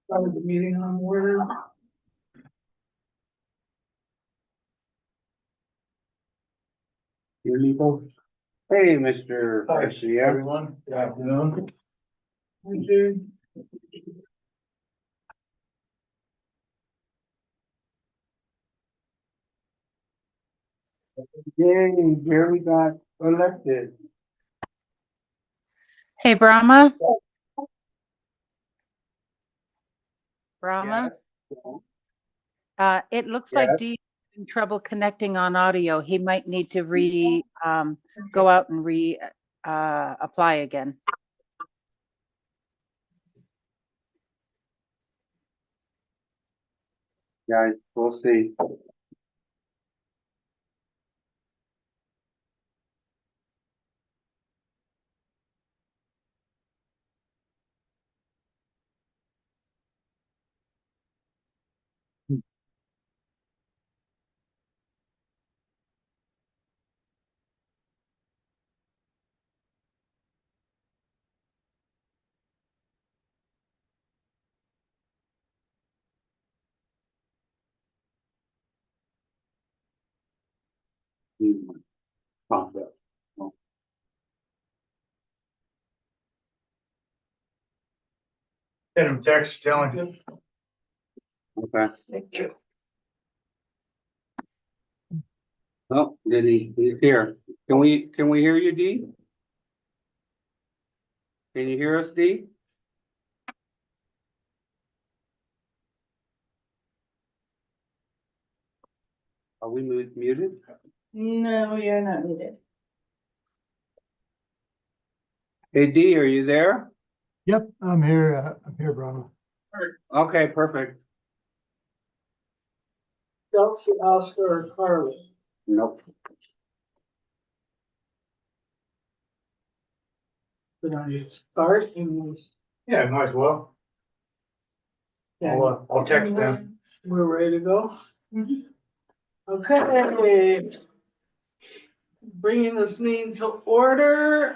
Started the meeting on order. Here you go. Hey, Mr. Hi, Garcia. everyone, good afternoon. Thank you. Yay, Jerry got elected. Hey, Brahma. Brahma, it looks like Yes. Dee's in trouble connecting on audio. He might need to go out and apply again. Guys, we'll see. Concept. Send him text telling him. Okay. Thank you. Oh, he's here. Can we hear you, Dee? Can you hear us, Dee? Are we muted? No, you're not needed. Hey, Dee, are you there? Yep, I'm here. I'm here, Brahma. Okay, perfect. Chelsea, Oscar, or Carly? Nope. Did I start? Yeah, might as well. I'll text them. We're ready to go? Okay. Bringing this meeting to order,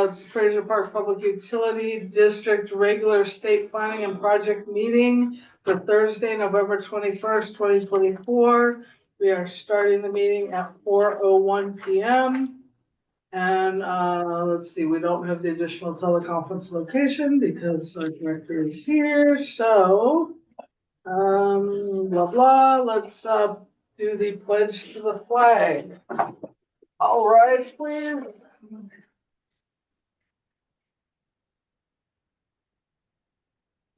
it's Fraser Park Public Utility District Regular State Planning and Project Meeting for Thursday, November 21st, 2024. We are starting the meeting at 4:01 p.m. And, let's see, we don't have the additional teleconference location because our director is here, so, blah, blah, let's, do the pledge to the flag. All rise, please.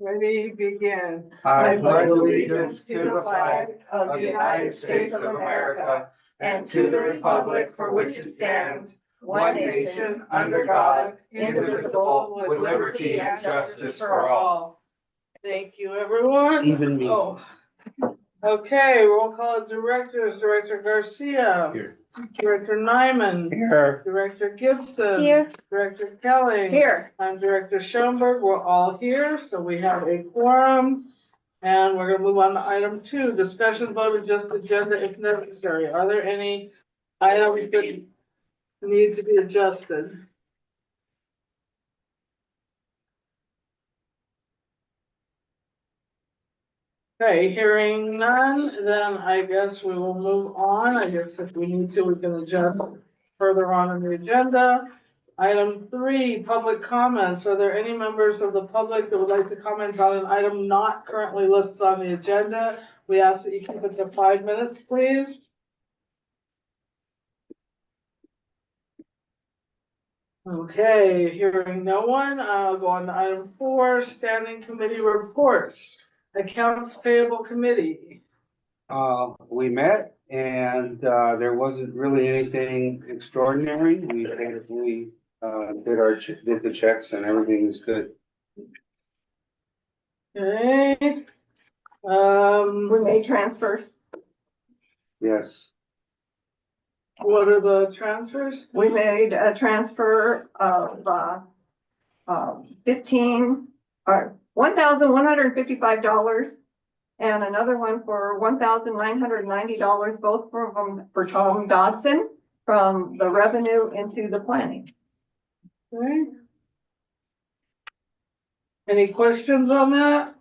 Ready, begin. I pledge allegiance to the flag of the United States of America and to the republic for which it stands, one nation, under God, indivisible, with liberty and justice for all. Thank you, everyone. Even me. Oh. Okay, roll call of directors, Director Garcia. Here. Director Nyman. Here. Director Gibson. Here. Director Kelly. Here. I'm Director Schoenberg. We're all here, so we have a quorum. And we're gonna move on to item 2, discussion vote adjust agenda if necessary. Are there any items that need to be adjusted? Okay, hearing none, then I guess we will move on. I guess if we need to, we can adjust further on in the agenda. Item 3, public comments. Are there any members of the public that would like to comment on an item not currently listed on the agenda? We ask that you keep it to 5 minutes, please. Okay, hearing no one, I'll go on to item 4, standing committee reports. Accounts payable committee. We met and, there wasn't really anything extraordinary. We did the checks and everything is good. Okay. We made transfers. Yes. What are the transfers? We made a transfer of, $1,155 and another one for $1,990, both for Tom Dodson from the revenue into the planning. Okay. Any questions on that?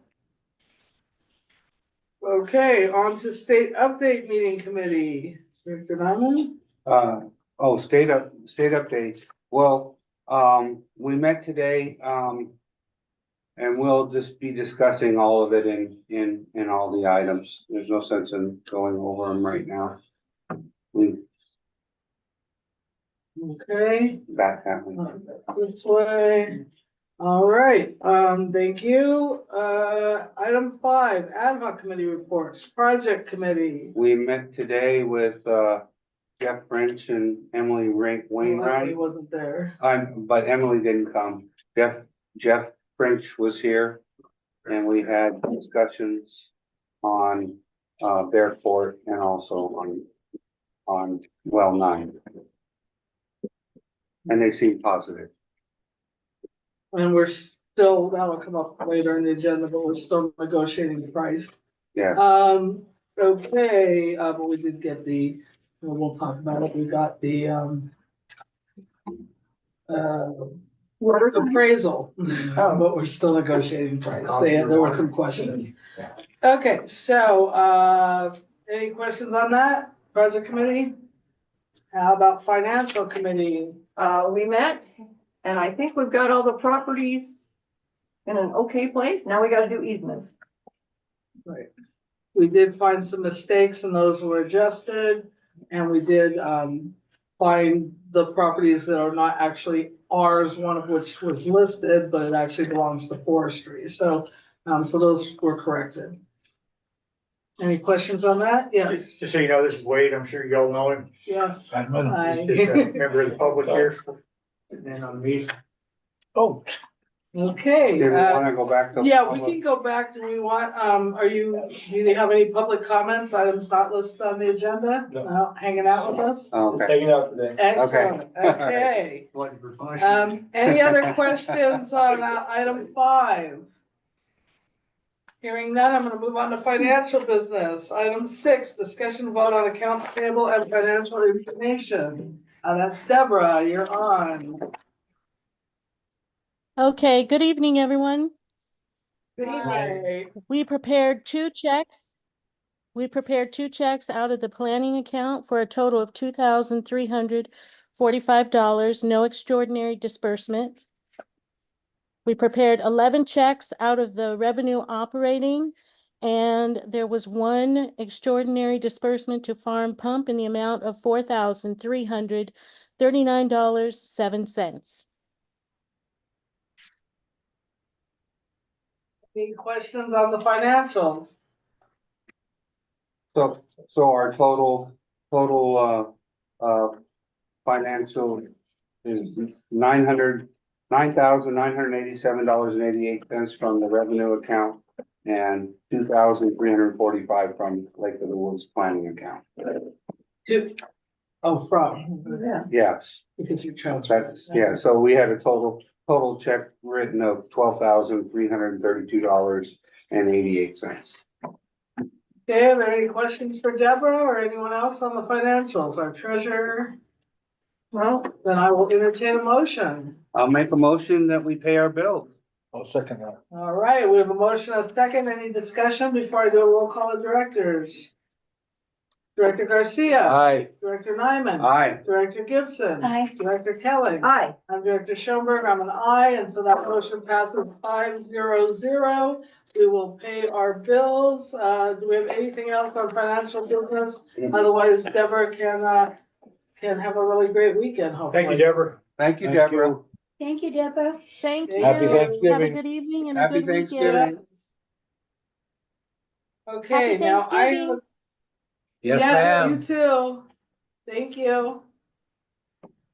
Okay, on to state update meeting committee. Director Nyman? State update. Well, we met today, and we'll just be discussing all of it in all the items. There's no sense in going over them right now. We Okay, back that way. this way. All right, thank you. Item 5, ad hoc committee reports, project committee. We met today with, Jeff French and Emily Wainwright. He wasn't there. But Emily didn't come. Jeff French was here and we had discussions on, Bear Fort and also on well 9. And they seem positive. And we're still, that'll come up later in the agenda, but we're still negotiating the price. Yeah, Okay, but we did get we'll talk about it. We got the, appraisal, but we're still negotiating price. There were some questions. Okay, so, any questions on that? Project committee? How about financial committee? We met, and I think we've got all the properties in an okay place. Now we gotta do easements. Right. We did find some mistakes and those were adjusted. And we did, find the properties that are not actually ours, one of which was listed, but it actually belongs to forestry. So, so those were corrected. Any questions on that? Yes, Just so you know, this is Wade. I'm sure y'all know him. yes. He's Hi. just a member of the public here. And on me. Oh. Okay, did we wanna go back to? yeah, we can go back. Do we want, do you have any public comments, items not listed on the agenda? No. Hanging out with us? Okay. Taking out today. Excellent, okay. Any other questions on, item 5? Hearing none, I'm gonna move on to financial business. Item 6, discussion vote on accounts payable and financial information. That's Deborah, you're on. Okay, good evening, everyone. Good evening. Hi. We prepared 2 checks. We prepared 2 checks out of the planning account for a total of $2,345, no extraordinary disbursement. We prepared 11 checks out of the revenue operating, and there was 1 extraordinary disbursement to Farm Pump in the amount of $4,339.07. Any questions on the financials? So our total, financial is $9,987.88 from the revenue account and $2,345 from Lake of the Woods planning account. From, Yeah. Yes, because you transferred. yeah, so we had a total check written of $12,332.88. Okay, are there any questions for Deborah or anyone else on the financials, our treasurer? Well, then I will entertain a motion. I'll make a motion that we pay our bills. I'll second that. All right, we have a motion, a second. Any discussion before I do a roll call of directors? Director Garcia. Aye. Director Nyman. Aye. Director Gibson. Aye. Director Kelly. Aye. I'm Director Schoenberg. I'm an aye, and so that motion passes 5-0. We will pay our bills. Do we have anything else on financial business? Otherwise, Deborah can have a really great weekend, hopefully. Thank you, Deborah. Thank you, Deborah. Thank you, Deborah. Thank you. Happy Have a Thanksgiving. good evening and a Happy good weekend. Thanksgiving. Okay, Happy now Thanksgiving. Yes, you too. Thank you.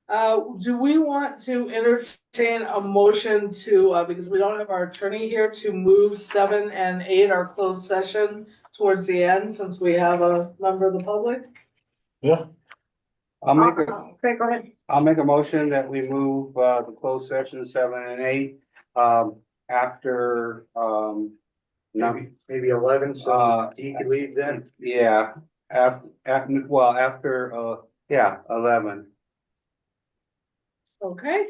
Do we want to entertain a motion to, because we don't have our attorney here, to move 7 and 8, our closed session, towards the end, since we have a member of the public? Yeah. Okay, go ahead. I'll make a motion that we move, the closed session 7 and 8, after, Maybe 11, so he can leave then. yeah, after 11. Okay.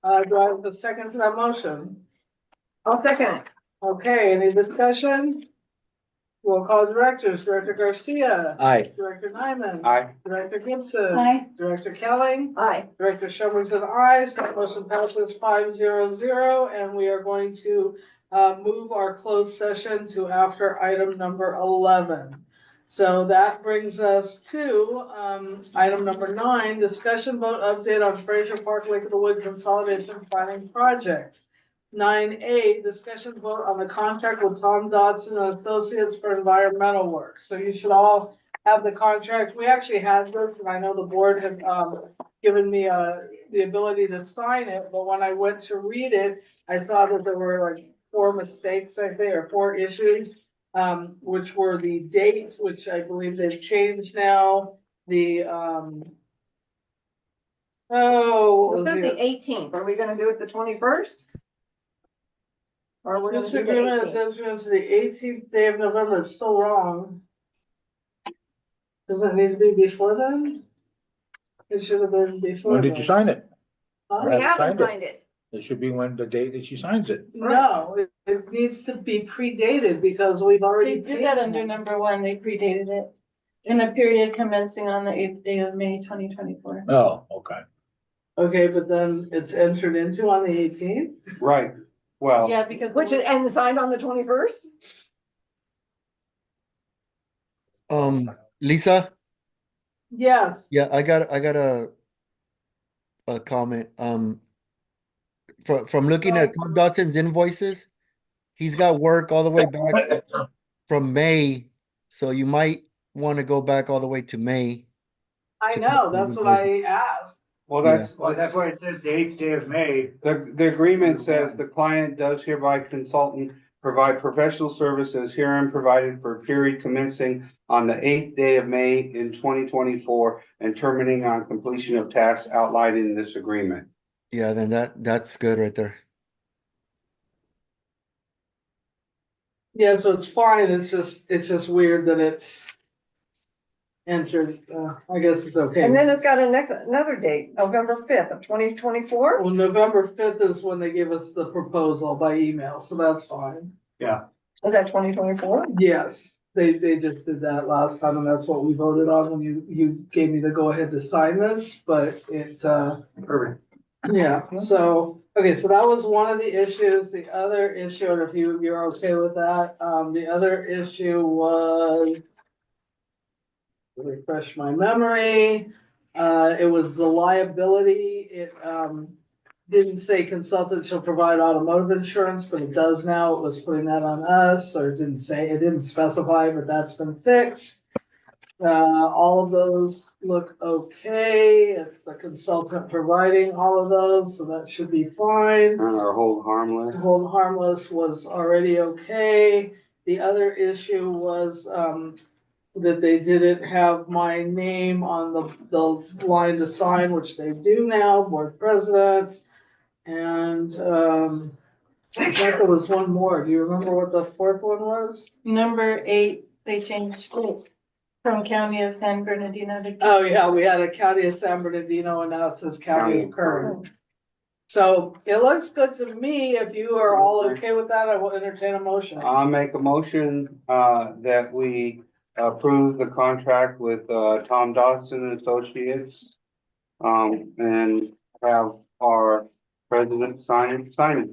Do I have a second to that motion? I'll second it. Okay, any discussion? Roll call directors, Director Garcia. Aye. Director Nyman. Aye. Director Gibson. Aye. Director Kelly. Aye. Director Schoenberg's an aye, so that motion passes 500, and we are going to move our closed session to after item number 11. So that brings us to item number 9, discussion vote update on Fraser Park Lake of the Wood Consolidation Planning Project. 9A, discussion vote on the contract with Tom Dodson and Associates for environmental work. So you should all have the contract. We actually had this, and I know the board had given me the ability to sign it, but when I went to read it, I saw that there were like 4 mistakes, I think, or 4 issues, which were the dates, which I believe they've changed now, the what was This is the- the 18th. Are we gonna do it the 21st? Or we're gonna This do the agreement is 18th? entered into the 18th day of November. It's still wrong. Does it need to be before then? It should have been before. When did you then. sign it? Huh? We haven't signed it. signed it. It should be when the date that she signs it. No, it needs to be predated because we've already. They did that paid under them. number 1, they predated it in a period commencing on the 8th day of May 2024. Oh, okay. Okay, but then it's entered into on the 18th? Right, well. Yeah, because. Which is, and signed on the 21st? Lisa, Yes. yeah, I got a comment. From looking at Tom Dotson's invoices, he's got work all the way back from May, so you might want to go back all the way to May. I know, that's what I asked. Well, that's, why it says the 8th day of May. the agreement says the client does hereby consultant provide professional services herein provided for a period commencing on the 8th day of May in 2024 and terminating on completion of tasks outlined in this agreement. yeah, then that's good right there. Yeah, so it's fine, it's just weird that it's entered, I guess it's okay. And then it's got another date, November 5th of 2024? Well, November 5th is when they give us the proposal by email, so that's fine. Is that 2024? Yes, they just did that last time, and that's what we voted on when you gave me the go-ahead to sign this, but it's, Perfect. yeah, so, okay, so that was one of the issues. The other issue, and if you're okay with that, the other issue was, refresh my memory, it was the liability. It didn't say consultant shall provide automotive insurance, but it does now. It was putting that on us, or it didn't specify, but that's been fixed. All of those look okay. It's the consultant providing all of those, so that should be fine. Or hold harmless. Hold harmless was already okay. The other issue was, that they didn't have my name on the line to sign, which they do now, board president. And, I thought there was one more. Do you remember what the 4th one was? Number 8, they changed it from County of San Bernardino to. Oh, yeah, we had a County of San Bernardino and now it says County of Kern. So it looks good to me. If you are all okay with that, I will entertain a motion. I'll make a motion, that we approve the contract with, Tom Dodson and Associates. And have our president sign it.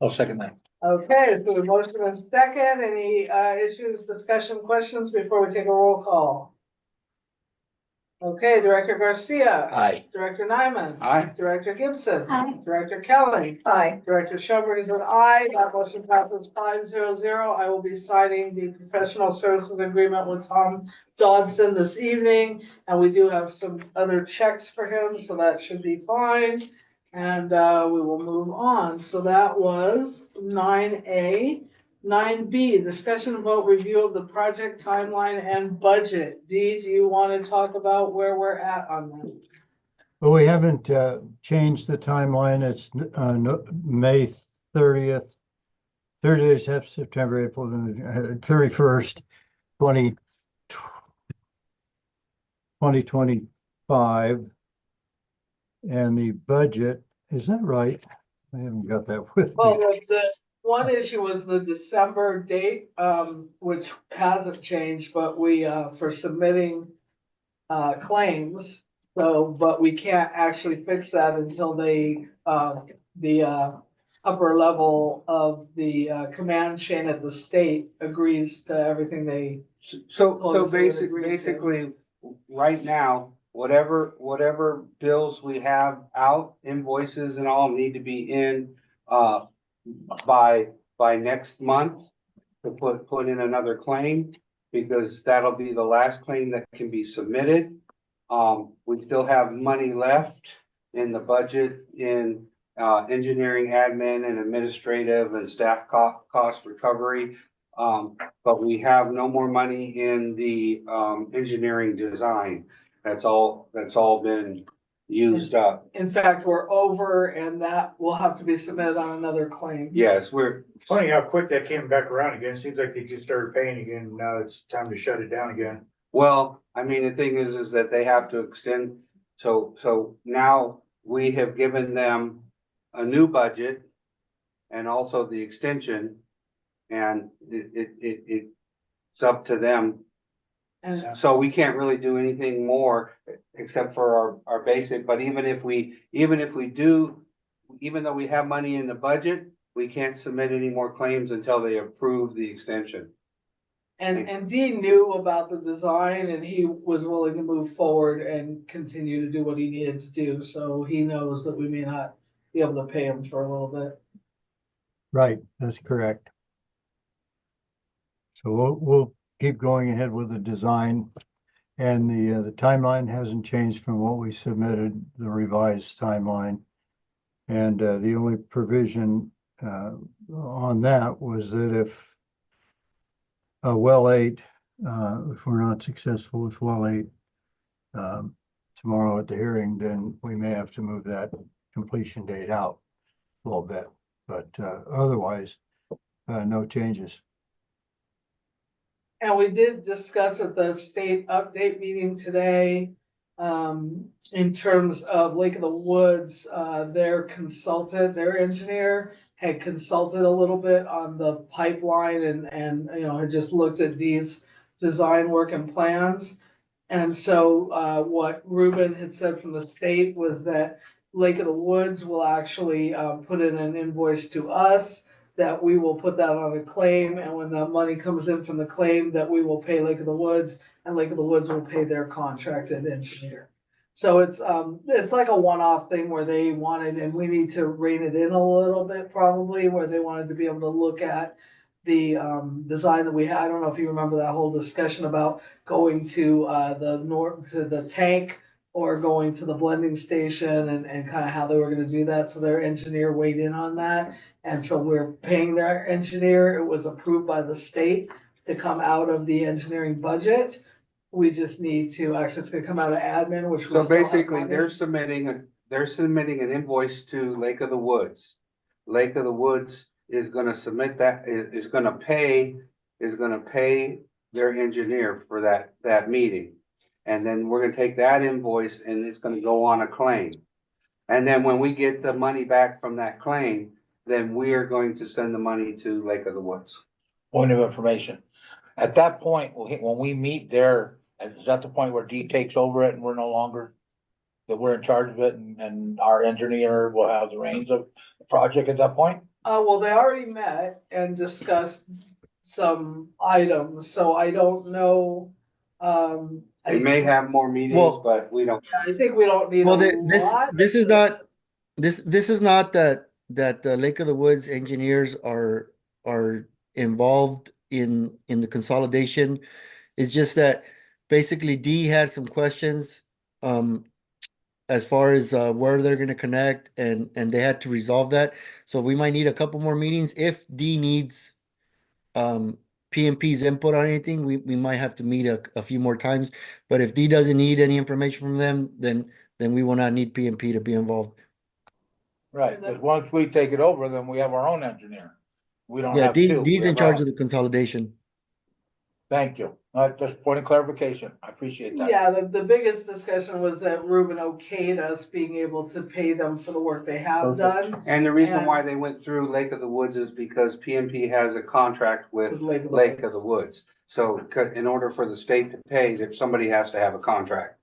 I'll second that. Okay, so the motion is second. Any issues, discussion, questions before we take a roll call? Okay, Director Garcia. Aye. Director Nyman. Aye. Director Gibson. Aye. Director Kelly. Aye. Director Schoenberg is an aye. That motion passes 500. I will be signing the professional services agreement with Tom Dodson this evening. And we do have some other checks for him, so that should be fine. And we will move on. So that was 9A. 9B, discussion and vote review of the project timeline and budget. Dee, do you want to talk about where we're at on that? Well, we haven't changed the timeline. It's May 30th, 30 days half September, April, 31st, 2025. And the budget, is that right? I haven't got that with Well, me. One issue was the December date, which hasn't changed, but we, for submitting, claims. So, but we can't actually fix that until they, the upper level of the, command chain at the state agrees to everything they, So Close it, agreed to. basically, right now, whatever bills we have out, invoices and all need to be in, by next month to put in another claim, because that'll be the last claim that can be submitted. We still have money left in the budget in, engineering, admin and administrative and staff cost recovery. But we have no more money in the, engineering design. That's all been used up. in fact, we're over and that will have to be submitted on another claim. Yes, we're, It's funny how quick that came back around again. Seems like they just started paying again. and Now it's time to shut it down again. well, I mean, the thing is that they have to extend, so now we have given them a new budget and also the extension, and it's up to them. And So we can't really do anything more except for our basic, but even if we do, even though we have money in the budget, we can't submit any more claims until they approve the extension. And Dean knew about the design and he was willing to move forward and continue to do what he needed to do. So he knows that we may not be able to pay him for a little bit. Right, that's correct. So we'll keep going ahead with the design. And the timeline hasn't changed from what we submitted, the revised timeline. And the only provision on that was that if well 8, if we're not successful with well 8 tomorrow at the hearing, then we may have to move that completion date out a little bit. But otherwise, no changes. And we did discuss at the state update meeting today, in terms of Lake of the Woods, their consultant, their engineer had consulted a little bit on the pipeline and, you know, had just looked at these design work and plans. And so, what Ruben had said from the state was that Lake of the Woods will actually, put in an invoice to us, that we will put that on a claim, and when the money comes in from the claim, that we will pay Lake of the Woods, and Lake of the Woods will pay their contracted engineer. So it's like a one-off thing where they wanted, and we need to rein it in a little bit probably, where they wanted to be able to look at the design that we had. I don't know if you remember that whole discussion about going to the north, to the tank, or going to the blending station, and kind of how they were gonna do that. So their engineer weighed in on that. And so we're paying their engineer. It was approved by the state to come out of the engineering budget. We just need to, actually, it's gonna come out of admin, which we So still have basically, money. they're submitting an invoice to Lake of the Woods. Lake of the Woods is gonna submit that, is gonna pay their engineer for that meeting. And then we're gonna take that invoice and it's gonna go on a claim. And then when we get the money back from that claim, then we are going to send the money to Lake of the Woods. Point of information. At that point, when we meet there, is that the point where D takes over it and we're no longer, that we're in charge of it and our engineer will have the reins of the project at that point? Well, they already met and discussed some items, so I don't know. They may have more meetings, Well- but we don't. I think we don't need a Well, lot. this is not, this is not that the Lake of the Woods engineers are involved in the consolidation. It's just that basically D had some questions as far as where they're gonna connect, and they had to resolve that. So we might need a couple more meetings. If D needs PMP's input on anything, we might have to meet a few more times. But if D doesn't need any information from them, then we will not need PMP to be involved. Right, because once we take it over, then we have our own engineer. We don't Yeah, have two. D's We in have our charge own. of the consolidation. Thank you. Just point of clarification. I appreciate that. Yeah, the biggest discussion was that Ruben okayed us being able to pay them for the work they have Perfect. done. And the reason And- why they went through Lake of the Woods is because PMP has a contract with With Lake of the Lake Woods. of the Woods. So in order for the state to pay, if somebody has to have a contract.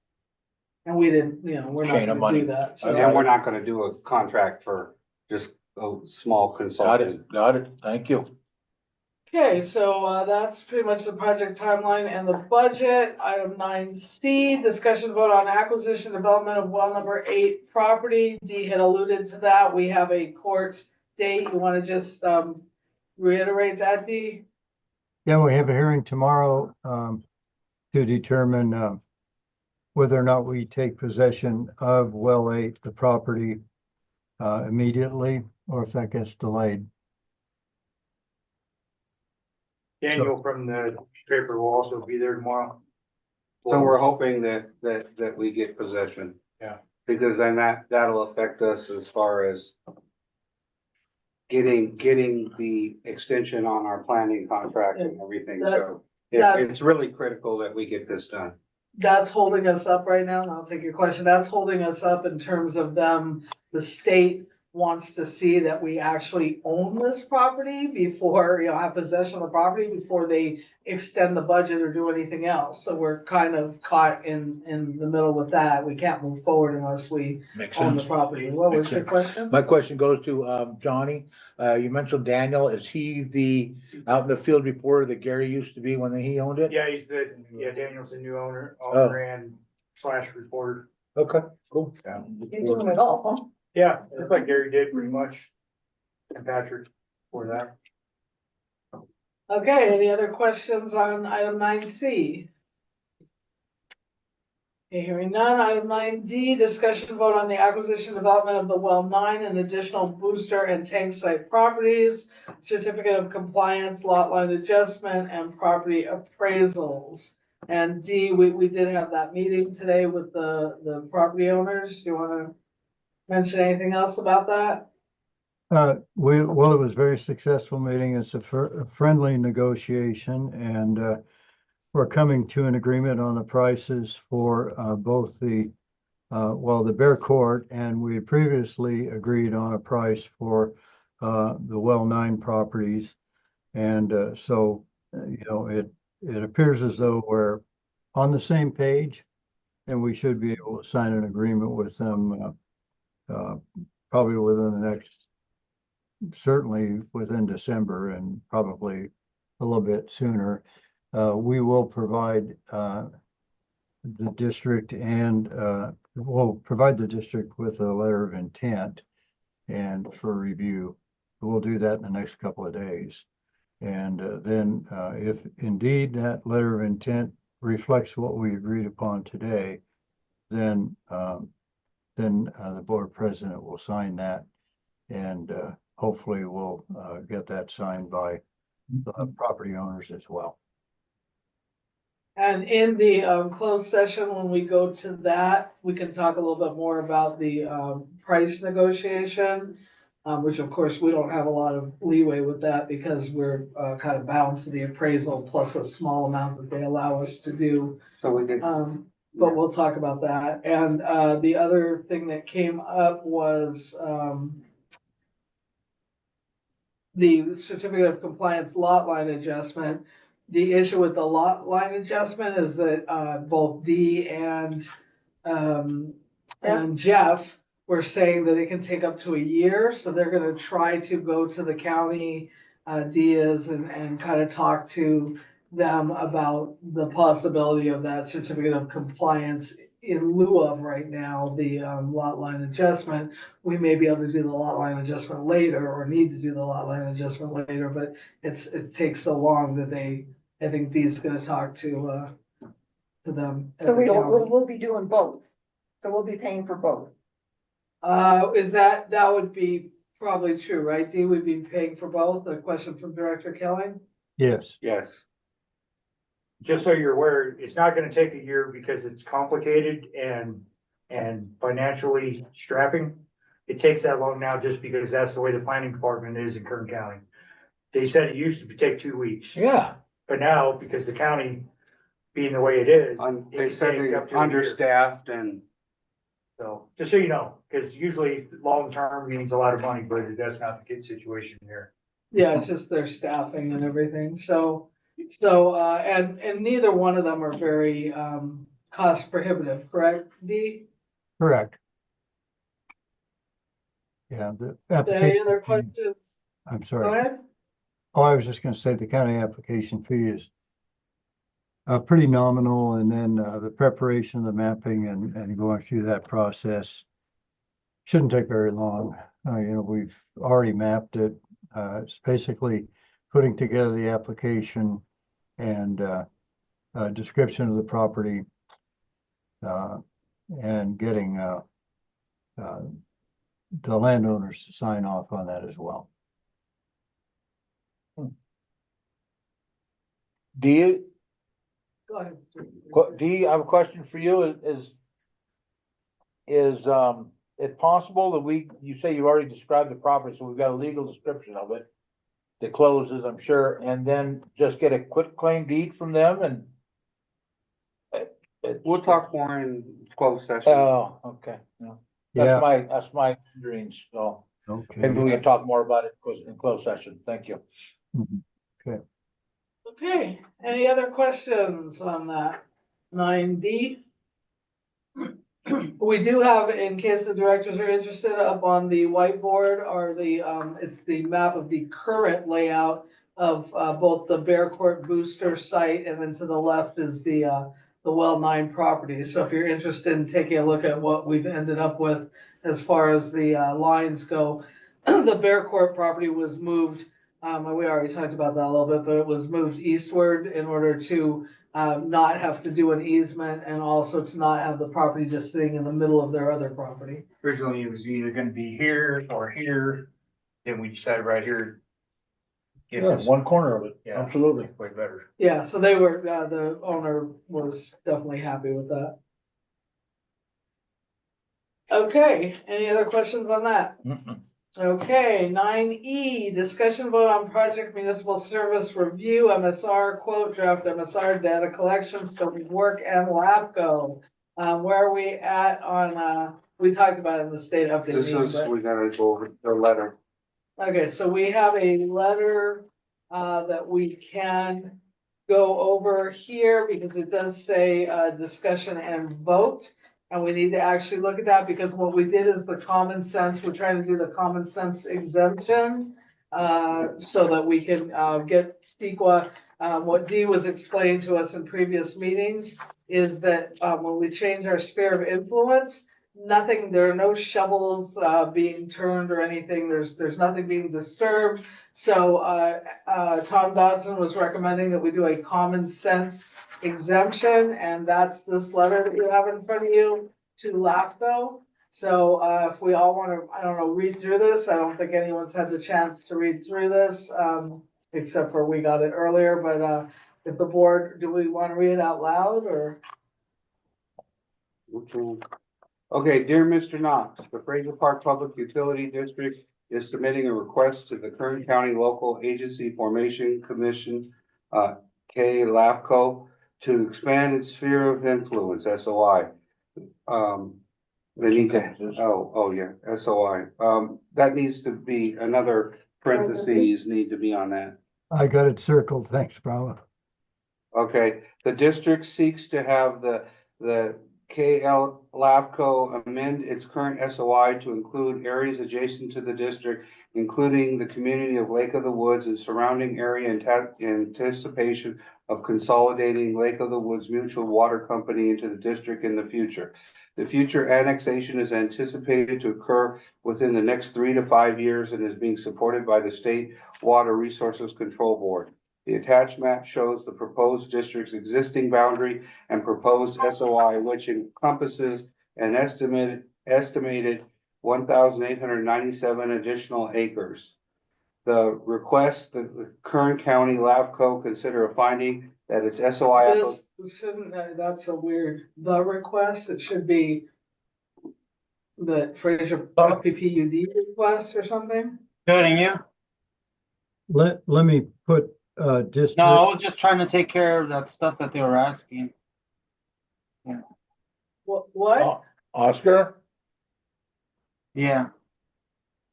And we didn't, you know, we're not Chain of gonna do money. that, I so. And we're not gonna do a contract for just a small Got consulting. it, got it. Thank you. Okay, so, that's pretty much the project timeline and the budget. Item 9C, discussion vote on acquisition development of well number 8 property. Dee had alluded to that. We have a court date. You wanna just, reiterate that, Dee? Yeah, we have a hearing tomorrow, to determine, whether or not we take possession of well 8, the property, immediately, or if that gets delayed. Daniel from the paper will also be there tomorrow. So we're hoping that we get possession. Yeah. Because then that'll affect us as far as getting the extension on our planning contract and everything, so. That's- It's really critical that we get this done. That's holding us up right now, and I'll take your question. That's holding us up in terms of them, the state wants to see that we actually own this property before, you know, have possession of the property before they extend the budget or do anything else. So we're kind of caught in the middle with that. We can't move forward unless we Makes own the sense. property. What was Makes your sense. question? My question goes to, Johnny. You mentioned Daniel. Is he the out in the field reporter that Gary used to be when he owned it? Yeah, Daniel's the new owner Oh. and / reporter. Okay, cool. He's doing it all, huh? Yeah, just like Gary did pretty much. And Patrick for that. Okay, any other questions on item 9C? Okay, hearing none. Item 9D, discussion vote on the acquisition development of the well 9 and additional booster and tank site properties, certificate of compliance, lot line adjustment, and property appraisals. And D, we did have that meeting today with the property owners. Do you wanna mention anything else about that? Well, it was a very successful meeting. It's a friendly negotiation, and, we're coming to an agreement on the prices for, both the Bear Court, and we had previously agreed on a price for, the well 9 properties. And, so, it appears as though we're on the same page, and we should be able to sign an agreement with them, probably within the next, certainly within December, and probably a little bit sooner. We will provide, the district and, we'll provide the district with a letter of intent and for review. We'll do that in the next couple of days. And, then, if indeed that letter of intent reflects what we agreed upon today, then the board president will sign that, and, hopefully we'll, get that signed by the property owners as well. And in the closed session, when we go to that, we can talk a little bit more about the price negotiation. Which of course, we don't have a lot of leeway with that because we're kind of bound to the appraisal plus a small amount that they allow us to do. So we did, But we'll talk about that. And the other thing that came up was the certificate of compliance lot line adjustment. The issue with the lot line adjustment is that both Dee and Jeff were saying that it can take up to a year, so they're gonna try to go to the county Diaz and kind of talk to them about the possibility of that certificate of compliance in lieu of right now, the lot line adjustment. We may be able to do the lot line adjustment later, or need to do the lot line adjustment later, but it takes so long that I think Dee's gonna talk to them. at So the county. we'll be doing both. So we'll be paying for both. That would be probably true, right? Dee would be paying for both? A question from Director Kelly? Yes. yes. Just so you're aware, it's not gonna take a year because it's complicated and financially strapping. It takes that long now just because that's the way the planning department is in Kern County. They said it used to take 2 weeks. Yeah, But now, because the county being the way it is. it They can said take they're up to a year. understaffed and, So, just so you know, because usually long-term means a lot of money, but that's not the kid situation here. Yeah, it's just their staffing and everything, so, and neither one of them are very, cost prohibitive, correct, Dee? Correct. Yeah, the Any other application, fee- questions? I'm Go sorry. ahead. Oh, I was just gonna say the county application fee is pretty nominal, and then the preparation of the mapping and going through that process shouldn't take very long. We've already mapped it. It's basically putting together the application and a description of the property and getting the landowners to sign off on that as well. Do you, Go ahead. I have a question for you, is it possible that you say you already described the property, so we've got a legal description of it that closes, I'm sure, and then just get a quit claim deed from them and we'll talk more in closed session. Oh, okay, yeah. Yeah, That's my dreams, so okay. maybe we can talk more about it in closed session, thank you. Okay, any other questions on that? 9D? We do have, in case the directors are interested, up on the whiteboard or it's the map of the current layout of, both the Bear Court Booster site, and then to the left is the Well 9 property. So if you're interested in taking a look at what we've ended up with as far as the, lines go, the Bear Court property was moved, and we already talked about that a little bit, but it was moved eastward in order to not have to do an easement, and also to not have the property just sitting in the middle of their other property. Originally, it was either gonna be here or here, then we decided right here. Gives Yeah, us one corner of it, Yeah. absolutely. way better. Yeah, so they were, the owner was definitely happy with that. Okay, any other questions on that? Mm-mm. Okay, 9E, discussion vote on project municipal service review, MSR quote, draft MSR, data collection, scope of work, and LAFCO. Where are we at on, we talked about it in the state update This meeting, is, but, we gotta go over the letter. okay, so we have a letter, that we can go over here because it does say, discussion and vote. And we need to actually look at that because what we did is the common sense, we're trying to do the common sense exemption. So that we can, get CEQA, what Dee was explaining to us in previous meetings is that, when we change our sphere of influence, there are no shovels, being turned or anything, there's nothing being disturbed. So, Tom Dodson was recommending that we do a common sense exemption, and that's this letter that you have in front of you to LAFCO. So, if we all wanna, I don't know, read through this, I don't think anyone's had the chance to read through this, except for we got it earlier, but, if the board, do we wanna read it out loud, or? Okay, dear Mr. Knox, the Fraser Park Public Utility District is submitting a request to the Kern County Local Agency Formation Commission, LAFCO, to expand its sphere of influence, SOI. They need to, yeah, SOI. That needs to be, another parentheses need to be on that. I got it circled. Thanks, Bravo. Okay, the district seeks to have the KL LAFCO amend its current SOI to include areas adjacent to the district, including the community of Lake of the Woods and surrounding area in anticipation of consolidating Lake of the Woods Mutual Water Company into the district in the future. The future annexation is anticipated to occur within the next 3 to 5 years and is being supported by the State Water Resources Control Board. The attached map shows the proposed district's existing boundary and proposed SOI, which encompasses an estimated 1,897 additional acres. The request that the Kern County LAFCO consider a finding that its SOI. This shouldn't, that's a weird, the request, it should be the Fraser PPUD request or something. Let me put district. No, I was just trying to take care of that stuff that they were asking. What? Oscar, Yeah,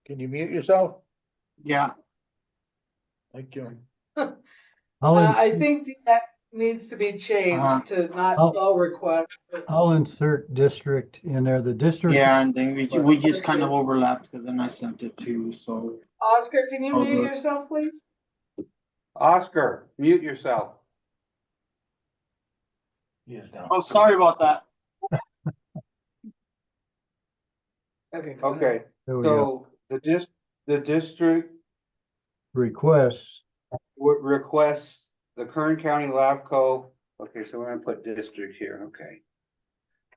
can you mute yourself? yeah. Thank you. I think that needs to be Uh-huh. changed to not I'll- all requests. but- I'll insert district in there. The district. Yeah, and then we just kind of overlapped because then I sent it too, so. Oscar, can you Oh, mute good. yourself, please? Oscar, mute yourself. He is now. Oh, sorry about that. Okay. go ahead. Okay, There we go. so the district Requests. requests the Kern County LAFCO, okay, so we're gonna put district here, okay.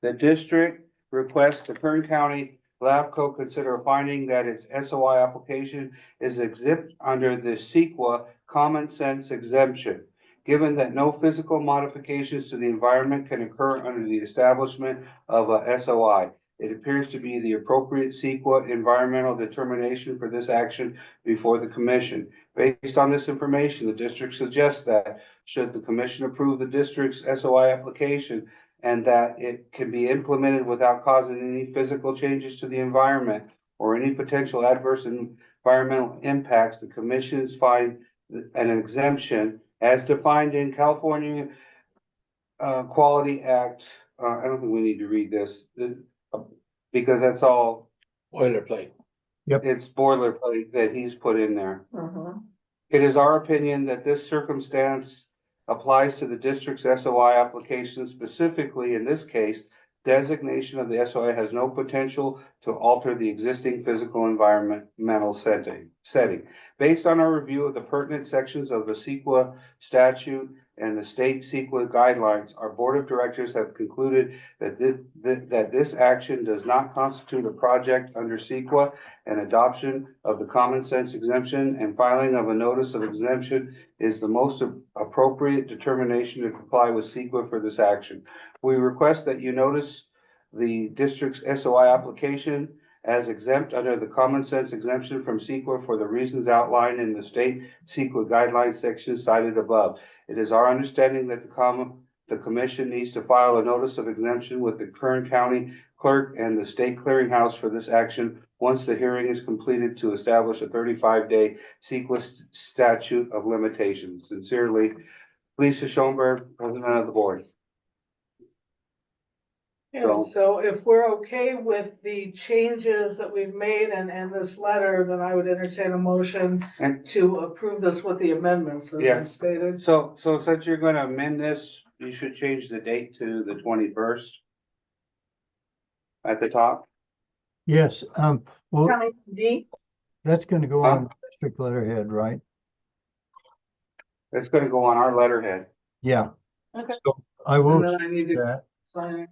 The district requests the Kern County LAFCO consider a finding that its SOI application is exempt under the CEQA common sense exemption. Given that no physical modifications to the environment can occur under the establishment of a SOI, it appears to be the appropriate CEQA environmental determination for this action before the commission. Based on this information, the district suggests that should the commission approve the district's SOI application and that it can be implemented without causing any physical changes to the environment or any potential adverse environmental impacts, the commissions find an exemption as defined in California Quality Act. I don't think we need to read this because that's all, Boilerplate. it's boilerplate that he's put in there. Mhm. It is our opinion that this circumstance applies to the district's SOI application. Specifically, in this case, designation of the SOI has no potential to alter the existing physical environmental setting. Based on our review of the pertinent sections of the CEQA statute and the state CEQA guidelines, our board of directors have concluded that this action does not constitute a project under CEQA, and adoption of the common sense exemption and filing of a notice of exemption is the most appropriate determination to comply with CEQA for this action. We request that you notice the district's SOI application as exempt under the common sense exemption from CEQA for the reasons outlined in the state CEQA guidelines section cited above. It is our understanding that the commission needs to file a notice of exemption with the Kern County clerk and the state clearinghouse for this action once the hearing is completed to establish a 35-day CEQA statute of limitations. Sincerely, Lisa Schoenberg, President of the Board. Yeah, so if we're okay with the changes that we've made and this letter, then I would entertain a motion And to approve this with the amendments that have Yeah. been stated. so since you're gonna amend this, you should change the date to the 21st at the top. Yes, well, County D, that's gonna go on district letterhead, right? It's gonna go on our letterhead. Yeah. Okay. So I will and then I need do to that, sign it.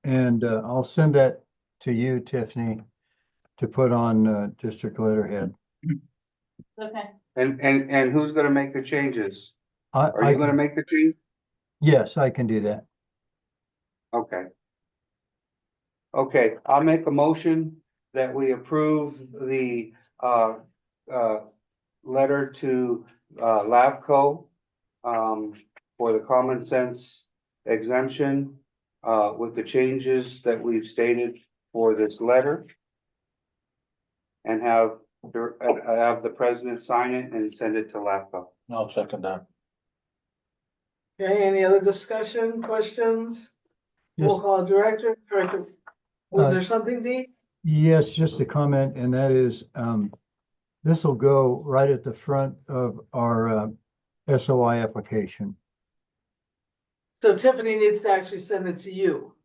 and I'll send that to you, Tiffany, to put on district letterhead. Okay. And who's gonna make the changes? Are I you gonna make the change? yes, I can do that. Okay. Okay, I'll make a motion that we approve the letter to LAVCO for the common sense exemption with the changes that we've stated for this letter. And have the president sign it and send it to LAVCO. I'll second that. Okay, any other discussion, questions? Yes. We'll call director, was Uh, there something, Dee? Yes, just a comment, and that is, this will go right at the front of our SOI application. So Tiffany needs to actually send it to you.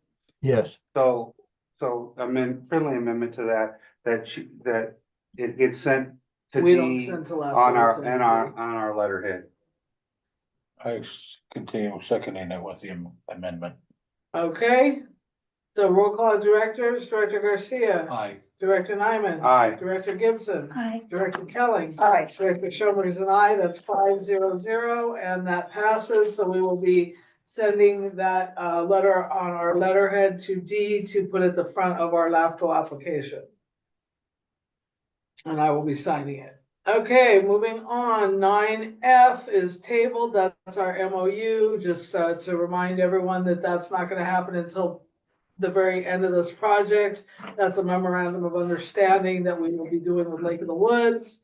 Yes, So friendly amendment to that it gets sent to We don't Dee send to LAFCO. on we our, send and to our, Dee. on our letterhead. I continue seconding it with the amendment. Okay, so roll call directors, Director Garcia, Aye. Director Nyman. Aye. Director Gibson. Aye. Director Kelly. Aye. Director Schoenberg is an aye, that's 500, and that passes, so we will be sending that letter on our letterhead to Dee to put at the front of our LAFCO application. And I will be signing it. Okay, moving on, 9F is tabled, that's our MOU, just to remind everyone that that's not gonna happen until the very end of this project. That's a memorandum of understanding that we will be doing with Lake of the Woods.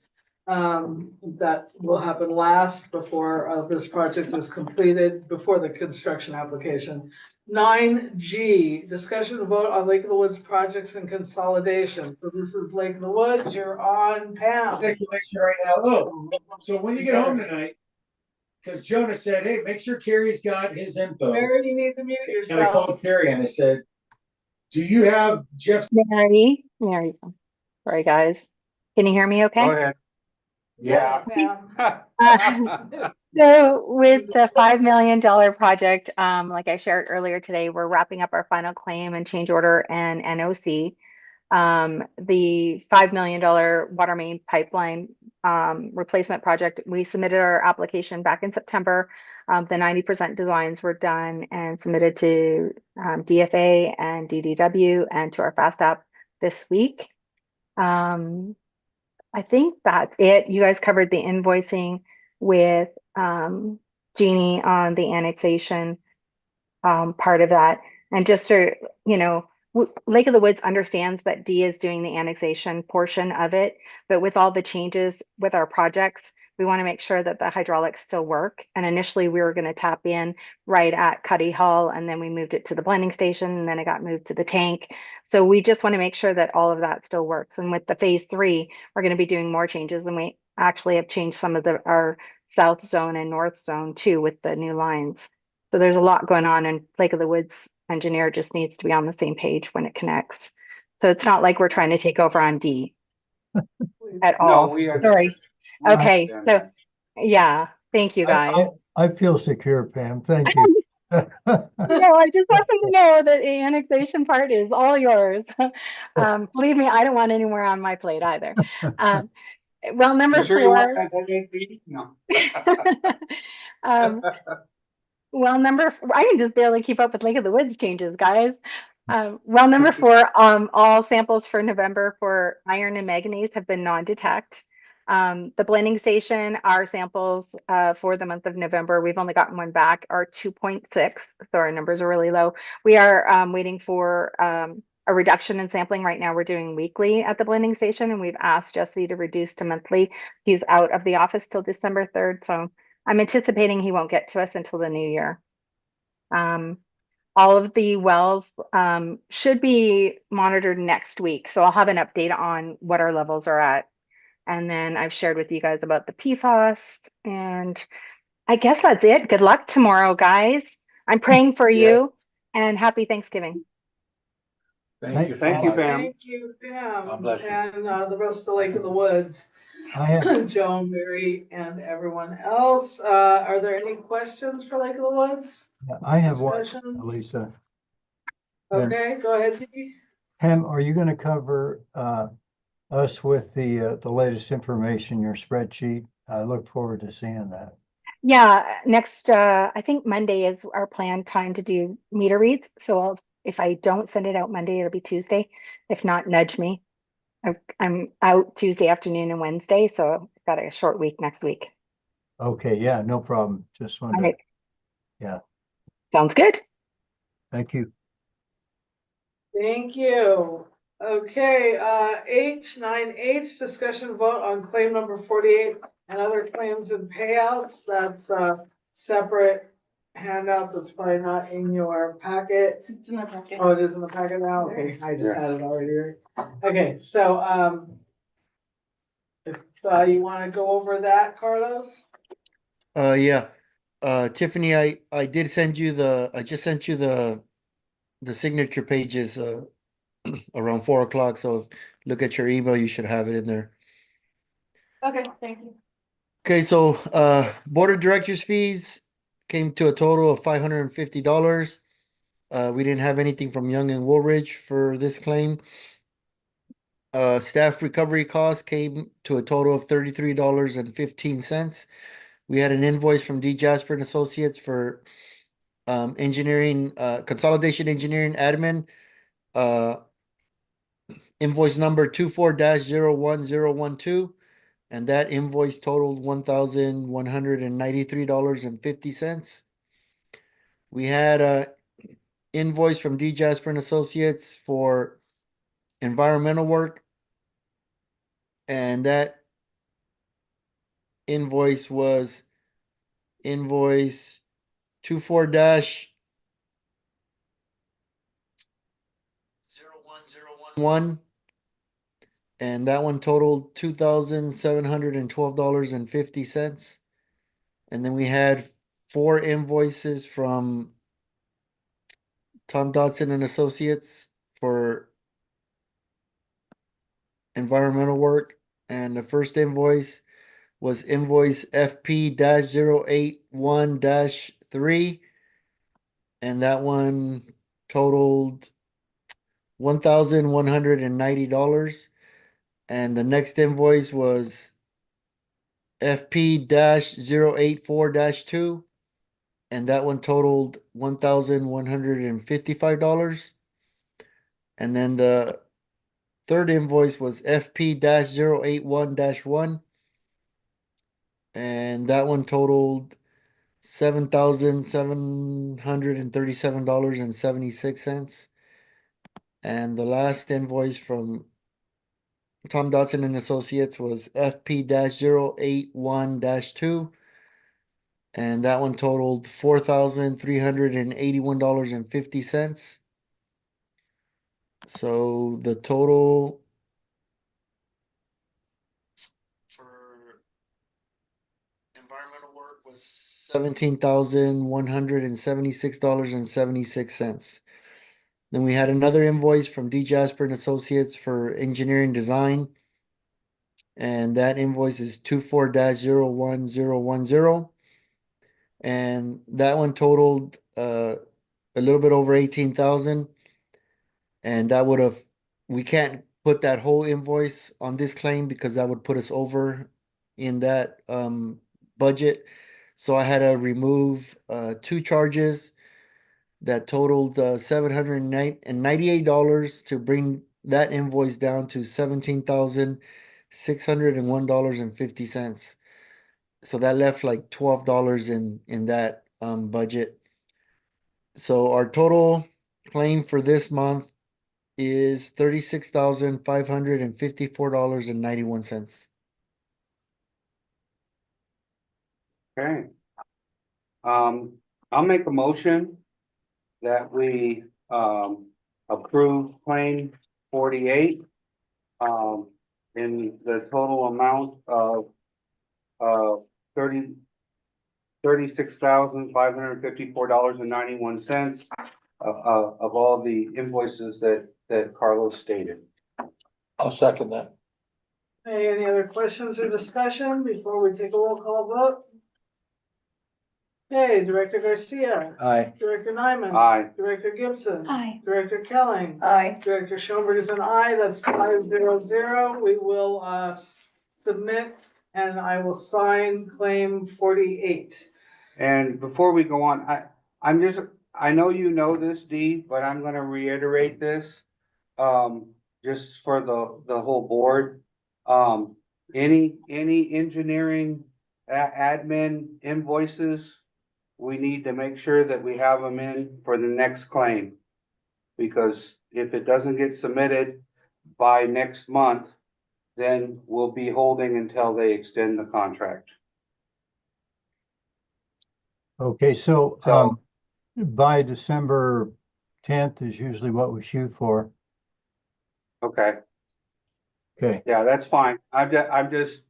That will happen last before this project is completed, before the construction application. 9G, discussion and vote on Lake of the Woods projects and consolidation. So this is Lake of the Woods, you're on Pam. Speculation right now. Oh, so when you get home tonight, because Jonah said, hey, make sure Carrie's got his info. Mary, you need to mute And I yourself. called Carrie and I said, do you have Jeff's? Mary, there you go. Sorry, guys. Can you hear me okay? Go ahead. Yeah. Yes, Pam. So with the $5 million project, like I shared earlier today, we're wrapping up our final claim and change order and NOC. The $5 million water main pipeline replacement project, we submitted our application back in September. The 90% designs were done and submitted to DFA and DDW and to our FAST app this week. I think that's it. You guys covered the invoicing with Jeannie on the annexation part of that. And just to, you know, Lake of the Woods understands that D is doing the annexation portion of it, but with all the changes with our projects, we want to make sure that the hydraulics still work. And initially we were going to tap in right at Cuddy Hall, and then we moved it to the blending station, and then it got moved to the tank. So we just want to make sure that all of that still works. And with the phase 3, we're going to be doing more changes, and we actually have changed some of our south zone and north zone too with the new lines. So there's a lot going on, and Lake of the Woods engineer just needs to be on the same page when it connects. So it's not like we're trying to take over on D at all. No, we are. Sorry. Okay, so yeah, thank you guys. I feel secure, Pam. Thank you. No, I just want them to know that the annexation part is all yours. Believe me, I don't want any more on my plate either. Well, number You sure you want 4. that NAP? No. Well, I can just barely keep up with Lake of the Woods changes, guys. Well, number 4, all samples for November for iron and manganese have been non-detect. The blending station, our samples for the month of November, we've only gotten one back, are 2.6, so our numbers are really low. We are waiting for a reduction in sampling. Right now we're doing weekly at the blending station, and we've asked Jesse to reduce to monthly. He's out of the office till December 3rd, so I'm anticipating he won't get to us until the new year. All of the wells should be monitored next week, so I'll have an update on what our levels are at. And then I've shared with you guys about the PFAS, and I guess that's it. Good luck tomorrow, guys. I'm praying for you, and happy Thanksgiving. Thank you, Thank Pam. you, Pam. God bless you. And the rest of the Lake of the Woods. Joan, Mary, and everyone else. Are there any questions for Lake of the Woods? I have one, Discussion? Lisa. Okay, go ahead, Dee. Pam, are you going to cover us with the latest information, your spreadsheet? I look forward to seeing that. Yeah, next, I think Monday is our planned time to do meter reads. So if I don't send it out Monday, it'll be Tuesday. If not, nudge me. I'm out Tuesday afternoon and Wednesday, so I've got a short week next week. Okay, yeah, no problem. Just All wanted right. Yeah. Sounds good. Thank you. Thank you. Okay, H9H, discussion vote on claim number 48 and other claims and payouts. That's a separate handout that's probably not in your packet. It's in the packet. Oh, it is in the packet now? Okay, I just had it already. Okay, so, if you want to go over that, Carlos? Yeah. Tiffany, I did send you I just sent you the signature pages around 4 o'clock. So if look at your email, you should have it in there. Okay, thank you. Okay, so board of directors fees came to a total of $550. We didn't have anything from Young and Woolridge for this claim. Staff recovery costs came to a total of $33.15. We had an invoice from D. Jasper and Associates for engineering, consolidation engineering admin. Invoice number 24-01012. and that invoice totaled $1,193.50. We had a invoice from D. Jasper and Associates for environmental work, and that invoice was invoice 24-01011, and that one totaled $2,712.50. And then we had 4 invoices from Tom Dodson and Associates for environmental work. And the first invoice was invoice FP-081-3. And that one totaled $1,190. And the next invoice was FP-084-2. And that one totaled $1,155. And then the third invoice was FP-081-1. And that one totaled $7,737.76. And the last invoice from Tom Dodson and Associates was FP-081-2. And that one totaled $4,381.50. So the total for environmental work was $17,176.76. Then we had another invoice from D. Jasper and Associates for engineering design. And that invoice is 24-01010. And that one totaled a little bit over 18,000. And that would have, we can't put that whole invoice on this claim because that would put us over in that budget. So I had to remove 2 charges that totaled $798 to bring that invoice down to $17,601.50. So that left like $12 in that budget. So our total claim for this month is $36,554.91. Okay. I'll make a motion that we approve claim 48 in the total amount of $36,554.91 of all the invoices that Carlos stated. I'll second that. Hey, any other questions or discussion before we take a roll call vote? Okay, Director Garcia. Aye. Director Nyman. Aye. Director Gibson. Aye. Director Kelling. Aye. Director Schoenberg is an aye. That's 500. We will submit and I will sign claim 48. And before we go on, I know you know this, Dee, but I'm gonna reiterate this. Just for the whole board. Any engineering admin invoices, we need to make sure that we have them in for the next claim. Because if it doesn't get submitted by next month, then we'll be holding until they extend the contract. Okay, so by December 10th is usually what we shoot for. Okay, Okay, yeah, that's fine. I'm just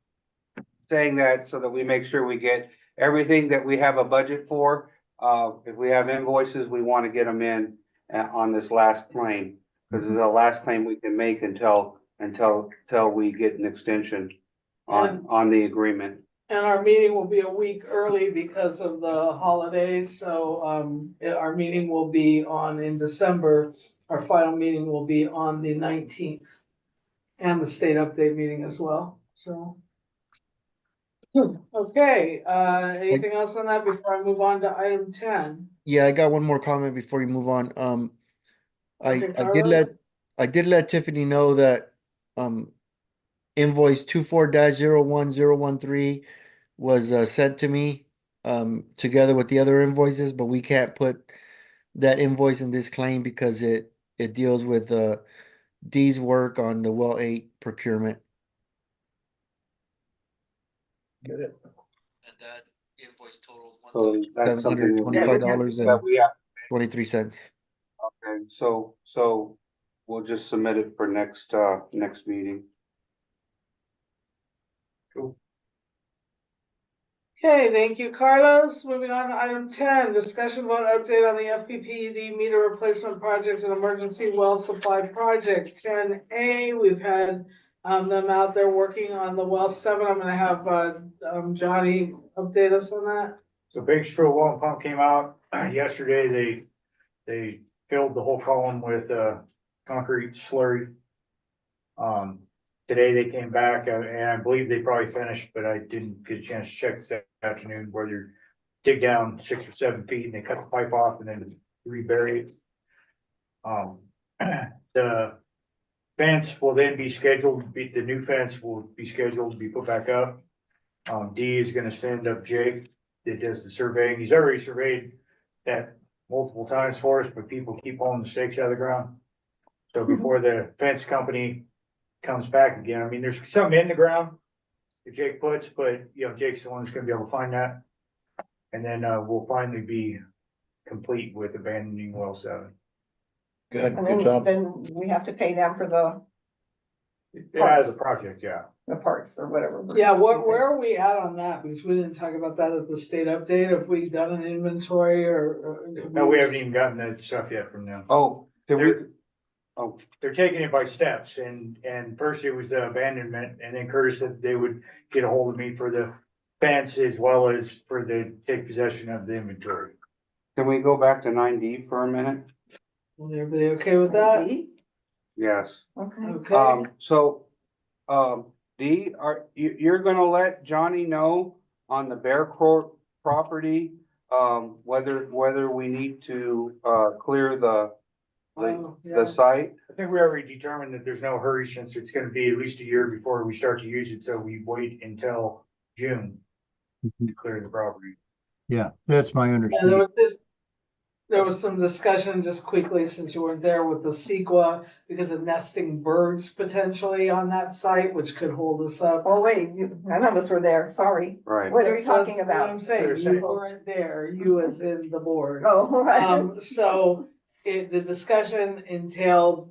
saying that so that we make sure we get everything that we have a budget for. If we have invoices, we want to get them in on this last claim. Because it's the last claim we can make until we get an extension on the agreement. And our meeting will be a week early because of the holidays, so our meeting will be in December. Our final meeting will be on the 19th. And the state update meeting as well, so. Okay, anything else on that before I move on to item 10? Yeah, I got one more comment before you move on. Okay, I did Carlos? let Tiffany know that invoice 24-01013 was sent to me together with the other invoices, but we can't put that invoice in this claim because it deals with D's work on the well 8 procurement. Get it? And that invoice totals So that's something $1,725.23. that we have. Okay, so we'll just submit it for next meeting. Okay, thank you, Carlos. Moving on to item 10, discussion vote update on the FPPED meter replacement project and emergency well supply project. 10A, we've had them out there working on the well 7. I'm gonna have Johnny update us on that. So Bakersfield Well and Pump came out yesterday. They filled the whole column with concrete slurry. Today they came back and I believe they probably finished, but I didn't get a chance to check this afternoon where they dig down 6 or 7 feet and they cut the pipe off and then rebury it. The fence will then be scheduled, the new fence will be scheduled to be put back up. D is gonna send up Jake that does the surveying. He's already surveyed that multiple times for us, but people keep pulling the stakes out of the ground. So before the fence company comes back again, I mean, there's some in the ground that Jake puts, but you know, Jake's the one that's gonna be able to find that. And then we'll finally be complete with abandoning well 7. Good, And good then, job. then we have to pay them for the Yeah, the project, yeah. parts or whatever. Yeah, where are we at on that? Because we didn't talk about that at the state update. Have we done an inventory or? No, we haven't even gotten that stuff yet from them. Oh, did we? They're taking it by steps and first it was the abandonment and then Curtis said they would get a hold of me for the fence as well as for the take possession of the inventory. Can we go back to 9D for a minute? Is everybody okay with that? Yes. Okay. Okay. So, D, you're gonna let Johnny know on the Bear Court property, whether we need to, clear the site? I think we already determined that there's no hurry since it's gonna be at least a year before we start to use it, so we wait until June to clear the property. Yeah, that's my Yeah, understanding. there was some discussion just quickly, since you weren't there, with the CEQA because of nesting birds potentially on that site, which could hold us up. Oh, wait, none of us were there, sorry. Right. What are you talking That's what about? I'm saying, you weren't there, you as in the board. Oh, right. So the discussion entailed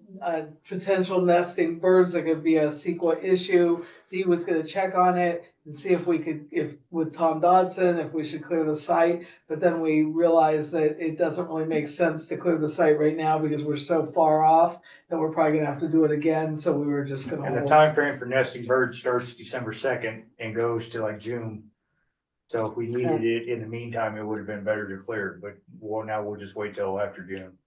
potential nesting birds that could be a CEQA issue. Dee was gonna check on it and see if we could, with Tom Dodson, if we should clear the site. But then we realized that it doesn't really make sense to clear the site right now because we're so far off that we're probably gonna have to do it again. So we were just gonna And the hold. time frame for nesting birds starts December 2nd and goes to like June. So if we needed it in the meantime, it would have been better to clear, but now we'll just wait till after June.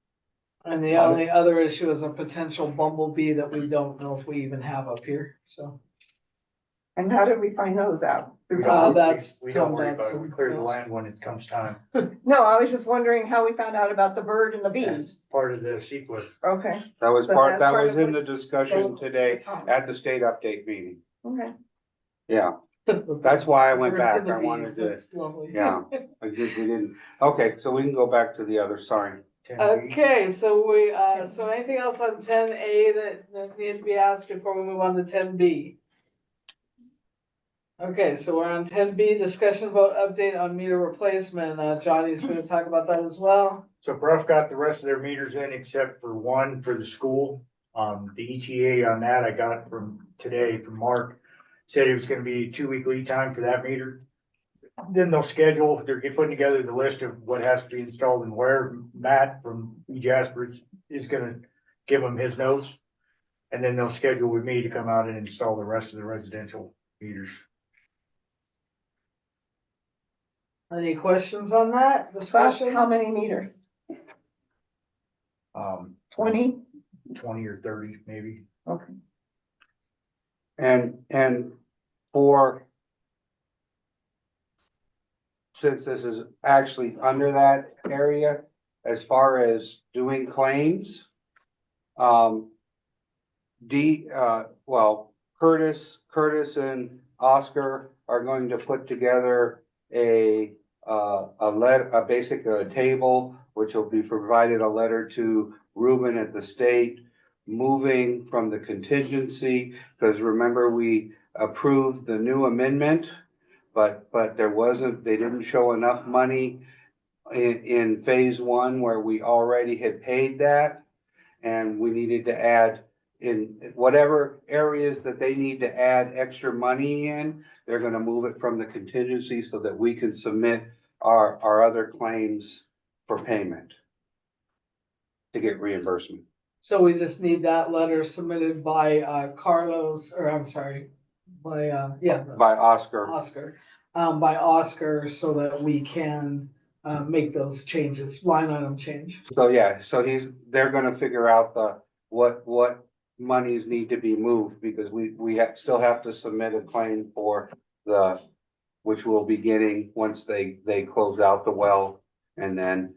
And the only other issue is a potential bumblebee that we don't know if we even have up here, so. And how did we find those out? We don't Tom worry about it. Dodson. We clear the land when it comes time. No, I was just wondering how we found out about the bird and the bees. That's part of the sequence. Okay, That was So part, that's that part was of in what- the discussion today at the state update meeting. okay. Yeah, that's why I went back. The I wanted bees, to, that's lovely. yeah, we didn't. Okay, so we can go back to the other, sorry. 10B. Okay, so so anything else on 10A that needs to be asked before we move on to 10B? Okay, so we're on 10B, discussion vote update on meter replacement. Johnny's gonna talk about that as well. So Bruff got the rest of their meters in except for one for the school. The ETA on that I got from today from Mark. Said it was gonna be a 2-week lead time for that meter. Then they're putting together the list of what has to be installed and where. Matt from E. Jaspers is gonna give them his notes. And then they'll schedule with me to come out and install the rest of the residential meters. Any questions on that About discussion? how many meters? 20? 20 or 30 maybe. Okay. And for, since this is actually under that area, as far as doing claims, well, Curtis and Oscar are going to put together a table, which will be provided a letter to Ruben at the state, moving from the contingency, because remember, we approved the new amendment, but they didn't show enough money in phase one where we already had paid that. And we needed to add in whatever areas that they need to add extra money in, they're gonna move it from the contingency so that we can submit our other claims for payment to get reimbursement. So we just need that letter submitted by, Carlos, or I'm sorry, by, By Oscar. Oscar, by Oscar, so that we can, make those changes, line item change. So, yeah, so they're gonna figure out what monies need to be moved, because we still have to submit a claim for which we'll be getting once they close out the well. And then,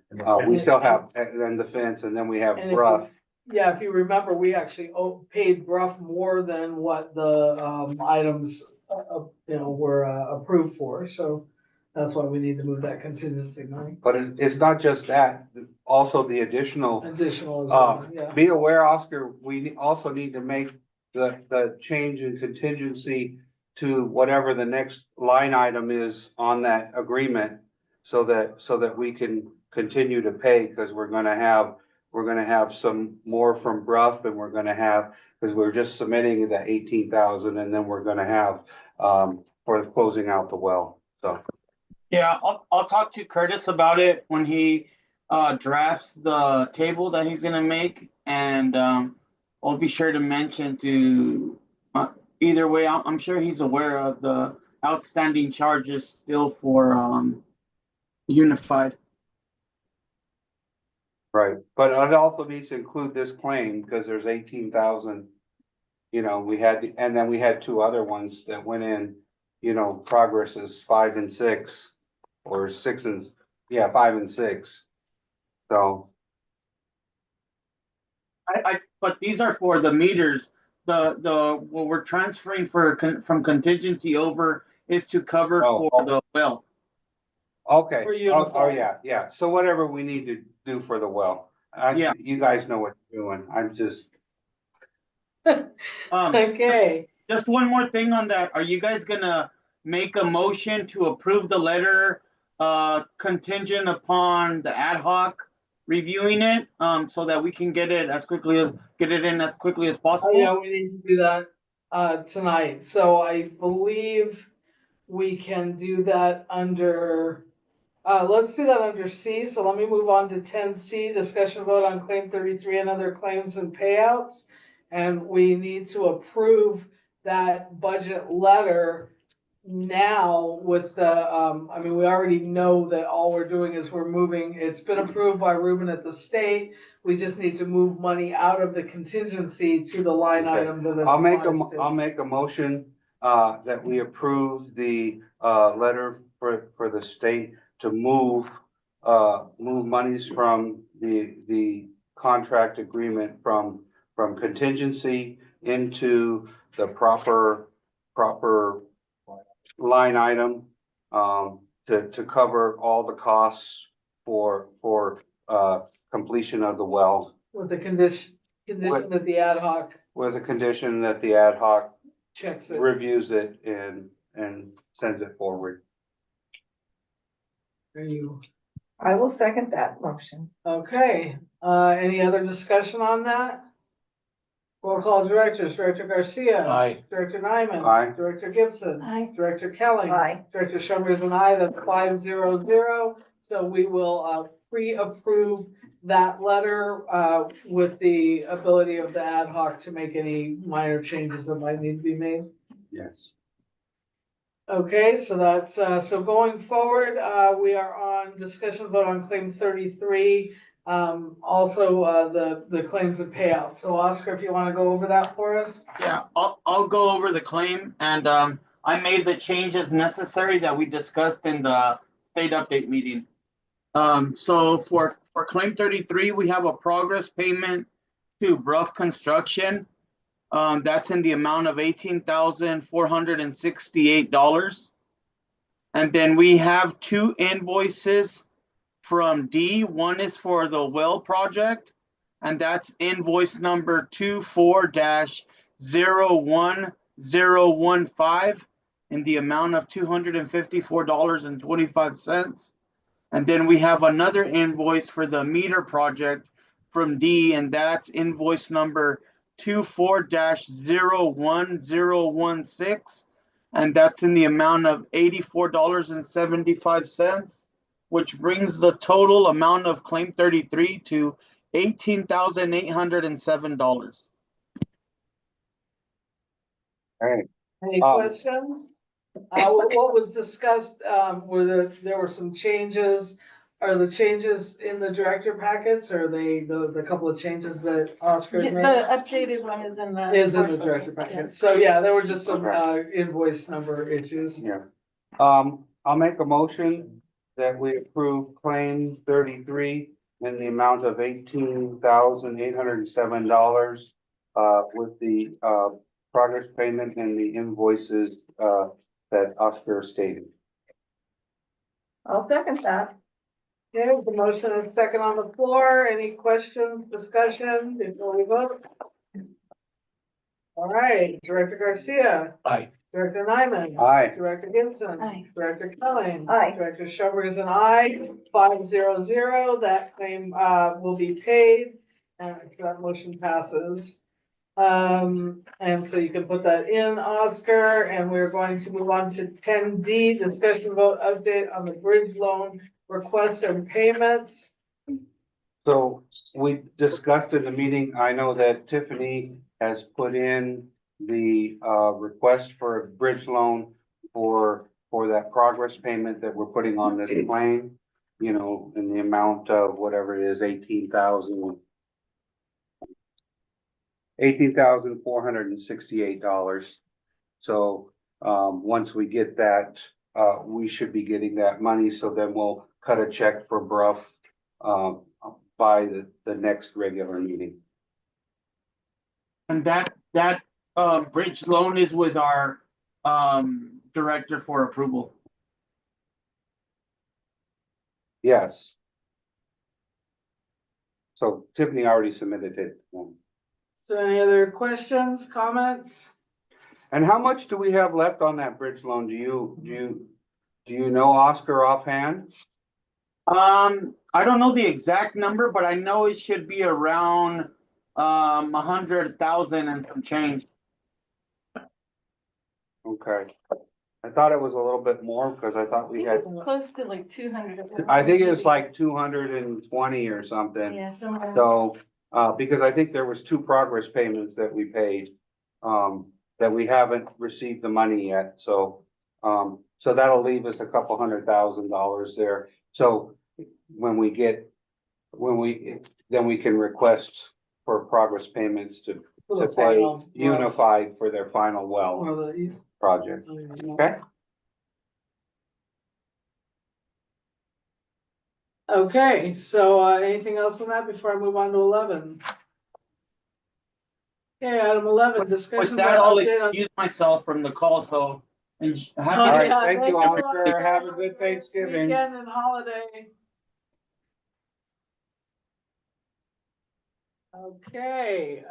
we still have, and then the fence, and then we have And if rough. Yeah, if you remember, we actually paid Bruff more than what the, items, were, approved for, so that's why we need to move that contingency money. But it's not just that, also the additional, Additional as well, yeah. be aware, Oscar, we also need to make the change in contingency to whatever the next line item is on that agreement, so that we can continue to pay, because we're gonna have some more from Bruff, and we're gonna have, because we're just submitting the 18,000, and then we're gonna have, for closing out the well, so. Yeah, I'll talk to Curtis about it when he drafts the table that he's gonna make, and I'll be sure to mention to either way. I'm sure he's aware of the outstanding charges still for Unified. Right, but it also needs to include this claim, because there's 18,000. And then we had two other ones that went in, progress is 5 and 6, or 6 and, 5 and 6. So. But these are for the meters. What we're transferring from contingency over is to cover for the well. Okay, For oh, Unified. yeah, so whatever we need to do for the well, Yeah. you guys know what you're doing, I'm just. Okay, Just one more thing on that. Are you guys gonna make a motion to approve the letter contingent upon the ad hoc reviewing it, so that we can get it in as quickly as possible? yeah, we need to do that, tonight, so I believe we can do that under, let's do that under C, so let me move on to 10C, discussion vote on claim 33 and other claims and payouts. And we need to approve that budget letter now with the, we already know that all we're doing is we're moving, it's been approved by Ruben at the state. We just need to move money out of the contingency to the line Okay. item that it I'll applies make a motion, that we approve the, letter for the state to move monies from the contract agreement from contingency into the proper line item, to cover all the costs for completion of the well, with the condition that the ad hoc with a condition that the ad hoc checks it. reviews it and sends it forward. Are you, I will second that motion. okay, any other discussion on that? Roll call directors, Director Garcia. Aye. Director Nyman. Aye. Director Gibson. Aye. Director Kelly. Aye. Director Schumer is an aye, that's 500. So we will, pre-approve that letter, with the ability of the ad hoc to make any minor changes that might need to be made. Yes. Okay, so that's, so going forward, we are on discussion vote on claim 33. Also, the claims and payouts. So Oscar, if you want to go over that for us? Yeah, I'll go over the claim, and I made the changes necessary that we discussed in the state update meeting. So for claim 33, we have a progress payment to Bruff Construction That's in the amount of $18,468. And then we have two invoices from D. One is for the well project, and that's invoice number 24-01015 in the amount of $254.25. And then we have another invoice for the meter project from D, and that's invoice number 24-01016. And that's in the amount of $84.75, which brings the total amount of claim 33 to $18,807. All right. Any Um, questions? What was discussed, there were some changes. Are the changes in the director packets, or are they the couple of changes that Oscar The made? updated one is in the. Is in the workbook. director packet. So yeah, there were just some, Okay. invoice number issues. Yeah. I'll make a motion that we approve claim 33 in the amount of $18,807, with the, progress payment and the invoices, that Oscar stated. I'll second that. Okay, there's a motion and a second on the floor. Any questions, discussion before we vote? All right, Director Garcia. Aye. Director Nyman. Aye. Director Gibson. Aye. Director Kelly. Aye. Director Schoenberg is an aye, 500. That claim, will be paid, and that motion passes. And so you can put that in, Oscar, and we're going to move on to 10D, discussion vote update on the bridge loan request and payments. So we discussed in the meeting, I know that Tiffany has put in the request for a bridge loan for that progress payment that we're putting on this claim, you know, in the amount of whatever it is, $18,468. So once we get that, we should be getting that money, so then we'll cut a check for Bruff by the next regular meeting. And that bridge loan is with our director for approval. Yes. So Tiffany already submitted it. So any other questions, comments? And how much do we have left on that bridge loan? Do you know, Oscar, offhand? I don't know the exact number, but I know it should be around 100,000 and some change. Okay. I thought it was a little bit more because I thought we had, Close to like 200. I think it was like 220 or something. Yeah. somewhere. So, because I think there was two progress payments that we paid, that we haven't received the money yet, so. So that'll leave us a couple $100,000 there, so then we can request for progress payments to For the pay final- Unified for their final well Or the- project, okay? Okay, so anything else on that before I move on to 11? Okay, item 11, discussion. With that, I'll update on- excuse myself from the call, so. And Oh, All right, yeah, thank you, everyone. Oscar. Have a good Thanksgiving. Weekend and holiday. Okay,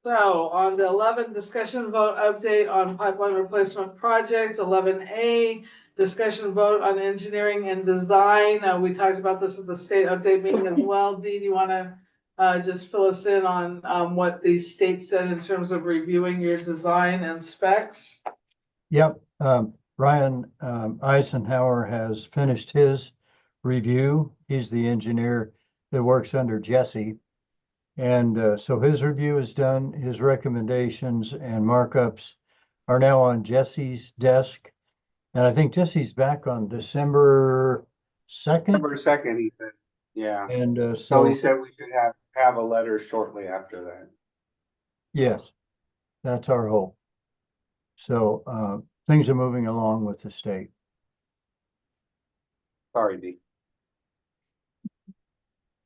so on the 11, discussion vote update on pipeline replacement project, 11A, discussion vote on engineering and design. We talked about this at the state update meeting as well. Dee, do you wanna just fill us in on what the state said in terms of reviewing your design and specs? Yep, Ryan Eisenhower has finished his review. He's the engineer that works under Jesse. And so his review is done. His recommendations and markups are now on Jesse's desk. And I think Jesse's back on December 2nd. December 2nd, he said, yeah. And So so, he said we should have a letter shortly after that. yes, that's our hope. So things are moving along with the state. Sorry, Dee.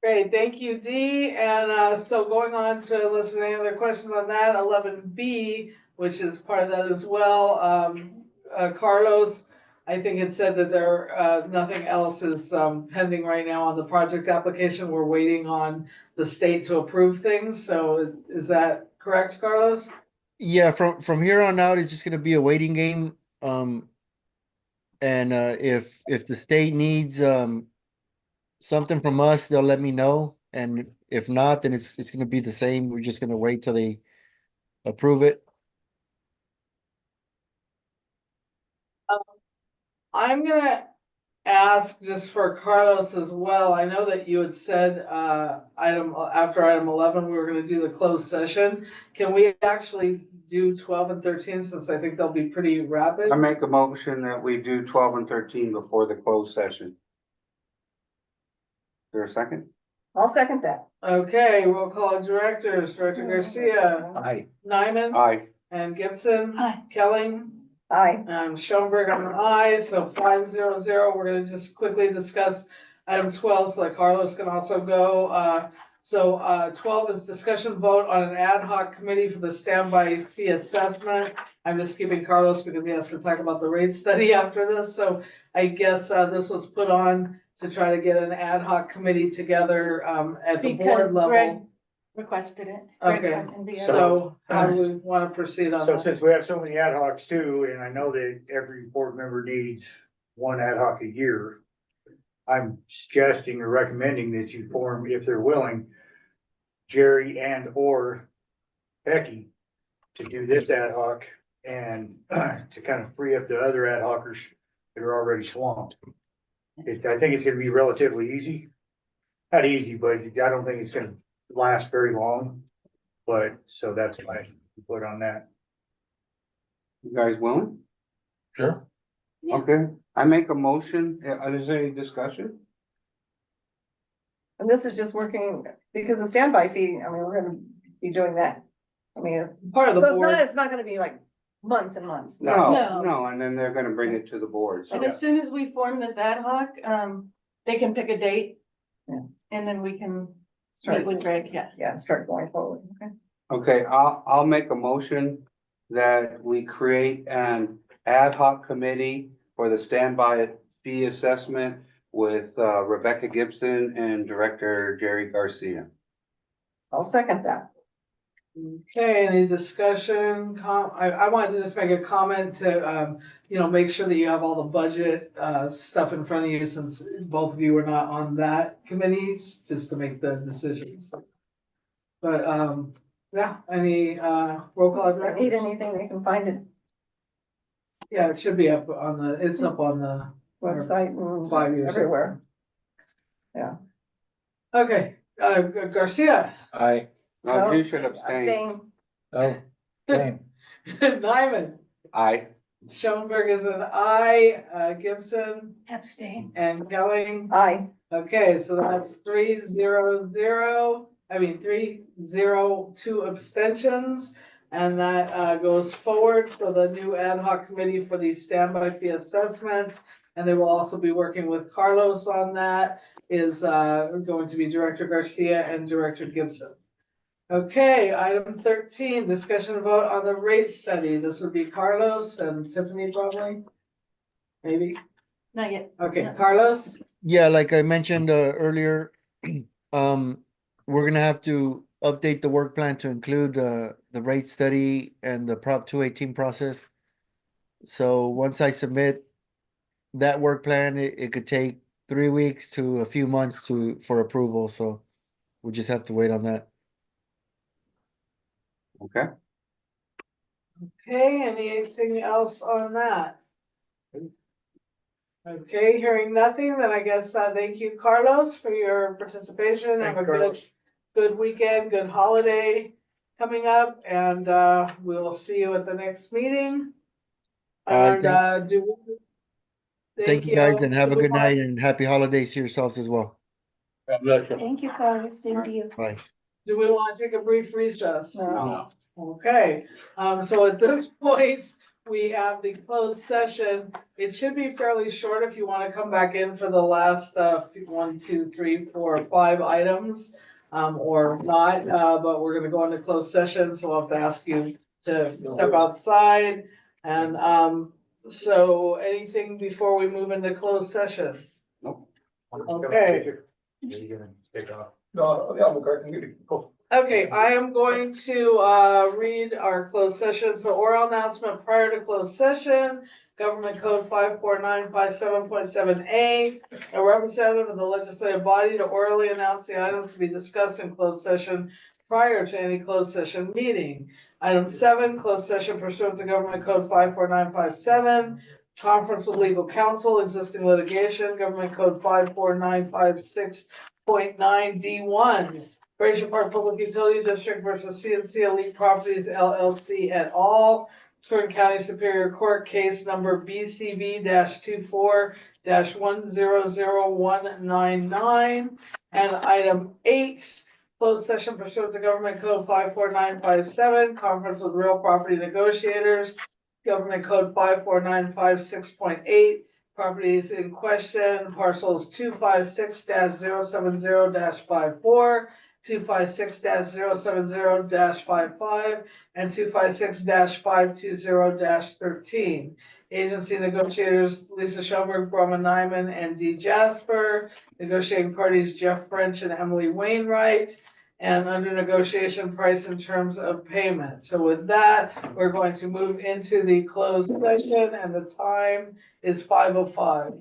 Great, thank you, Dee. And so going on to listen to any other questions on that, 11B, which is part of that as well. Carlos, I think it said that there, nothing else is pending right now on the project application. We're waiting on the state to approve things. So is that correct, Carlos? Yeah, from here on out, it's just gonna be a waiting game. And if the state needs something from us, they'll let me know. And if not, then it's gonna be the same. We're just gonna wait till they approve it. I'm gonna ask just for Carlos as well. I know that you had said after item 11, we were gonna do the closed session. Can we actually do 12 and 13 since I think they'll be pretty rapid? I make a motion that we do 12 and 13 before the closed session. Is there a second? I'll second that. Okay, roll call directors, Director Garcia, Aye. Nyman, Aye. and Gibson. Aye. Kelling. Aye. Schoenberg, I'm an aye, so 500. We're gonna just quickly discuss item 12, so that Carlos can also go. So 12 is discussion vote on an ad hoc committee for the standby fee assessment. I'm just keeping Carlos because he has to talk about the rate study after this, so I guess this was put on to try to get an ad hoc committee together at the board Because Greg level. requested it. Okay. Greg Hunt and the other- So how do we want to proceed on So that? since we have so many ad hocs too, and I know that every board member needs one ad hoc a year, I'm suggesting or recommending that you form, if they're willing, Jerry and or Becky to do this ad hoc and to kind of free up the other ad hocers that are already swamped. I think it's gonna be relatively easy. Not easy, but I don't think it's gonna last very long. But, so that's my input on that. You guys willing? Sure. Okay, I make a motion. Is there any discussion? And this is just working, because the standby fee, I mean, we're gonna be doing that. I mean, Part of the so board. it's not gonna be like months and months. No, No. no, and then they're gonna bring it to the board. So And as soon as we form this ad hoc, they can pick a date. Yeah. And then we can meet Start, with Greg, yeah. yeah, start going forward, okay? Okay, I'll make a motion that we create an ad hoc committee for the standby fee assessment with Rebecca Gibson and Director Jerry Garcia. I'll second that. Okay, any discussion? I wanted to just make a comment to, make sure that you have all the budget, stuff in front of you since both of you were not on that committee, just to make the decisions. But, yeah, any, roll call? If they need anything, they can find it Yeah, it should be up on it's up on the website and 5 years. everywhere. Okay, Garcia. Aye. No, you should abstain. Abstain. Oh, same. Nyman. Aye. Schoenberg is an aye, Gibson Abstain. and Gelling. Aye. Okay, so that's 302 abstentions. And that goes forward for the new ad hoc committee for the standby fee assessment. And they will also be working with Carlos on that, is going to be Director Garcia and Director Gibson. Okay, item 13, discussion vote on the rate study. This would be Carlos and Tiffany probably. Maybe. Not yet. Okay, No. Carlos? Yeah, like I mentioned earlier, we're gonna have to update the work plan to include the rate study and the Prop 218 process. So once I submit that work plan, it could take 3 weeks to a few months for approval. So we just have to wait on that. Okay, Okay, anything else on that? Okay, hearing nothing, then I guess, thank you, Carlos, for your participation. Have a good weekend, good holiday coming up, and, we will see you at the next meeting. And, Thank you guys and have a good night and happy holidays to yourselves as well. God bless you. Thank you, Carlos. Same to you. Bye. Do we want to take a brief recess? No. Okay, so at this point, we have the closed session. It should be fairly short if you want to come back in for the last, 1, 2, 3, 4, 5 items. Or not, but we're gonna go into closed session, so I'll have to ask you to step outside. And, so anything before we move into closed session? Okay. You're gonna take off. No, yeah, McCarthy, go. Okay, I am going to read our closed session. So oral announcement prior to closed session. Government Code 54957.7A. A representative of the legislative body to orally announce the items to be discussed in closed session prior to any closed session meeting. Item 7, closed session pursuant to Government Code 54957. Conference with legal counsel, existing litigation, Government Code 54956.9D1. Fraser Park Public Utility District versus CNC Elite Properties LLC et al. Kern County Superior Court Case Number BCB 24 100199. And item 8, closed session pursuant to Government Code 54957, conference with real property negotiators, Government Code 54956.8, properties in question, parcels 256-070-54, 256-070-55, and 256-520-13. Agency negotiators Lisa Schoenberg, Brahma Nyman, and D. Jasper. Negotiating parties Jeff French and Emily Wainwright. And under negotiation, price and terms of payment. So with that, we're going to move into the closed session, and the time is 5:05.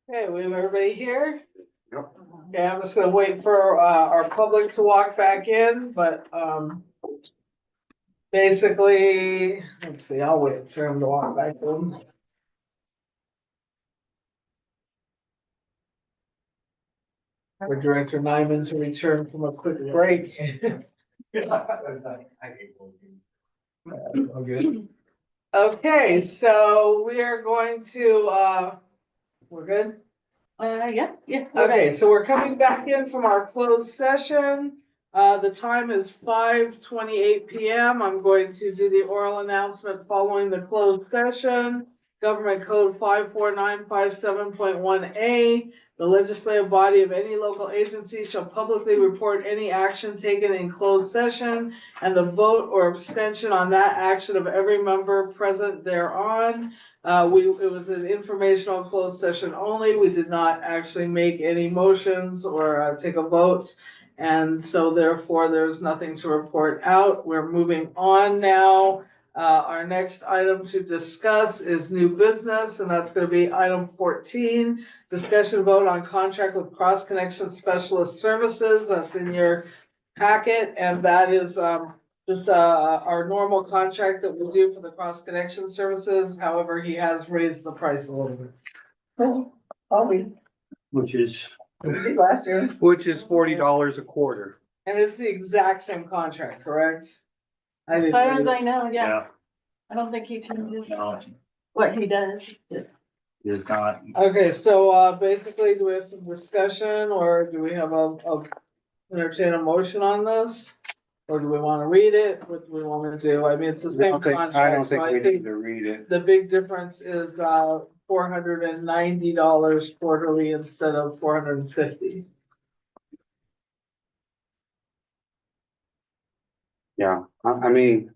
Okay, we have everybody here? Yep. Okay, I'm just gonna wait for, our public to walk back in, but, basically, let's see, I'll wait for him to walk back in. For Director Nyman to return from a quick break. Okay, so we are going to, we're good? Yeah. Okay, so we're coming back in from our closed session. The time is 5:28 PM. I'm going to do the oral announcement following the closed session. Government Code 54957.1A. The legislative body of any local agency shall publicly report any action taken in closed session and the vote or abstention on that action of every member present thereon. It was an informational closed session only. We did not actually make any motions or take a vote. And so therefore, there's nothing to report out. We're moving on now. Our next item to discuss is new business, and that's gonna be item 14. Discussion vote on contract with Cross Connection Specialist Services. That's in your packet, and that is, just, our normal contract that we'll do for the Cross Connection Services. However, he has raised the price a little bit. Which is, Last year. Which is $40 a quarter. And it's the exact same contract, correct? I As didn't far read as it. I know, yeah. yeah, I don't think he changes no, what he does. it's not. Okay, so, basically, do we have some discussion, or do we have a entertain a motion on this? Or do we wanna read it? What do we wanna do? I mean, it's the I same don't think contract, so we I need think to read it. the big difference is, $490 quarterly instead of $450. Yeah, I mean,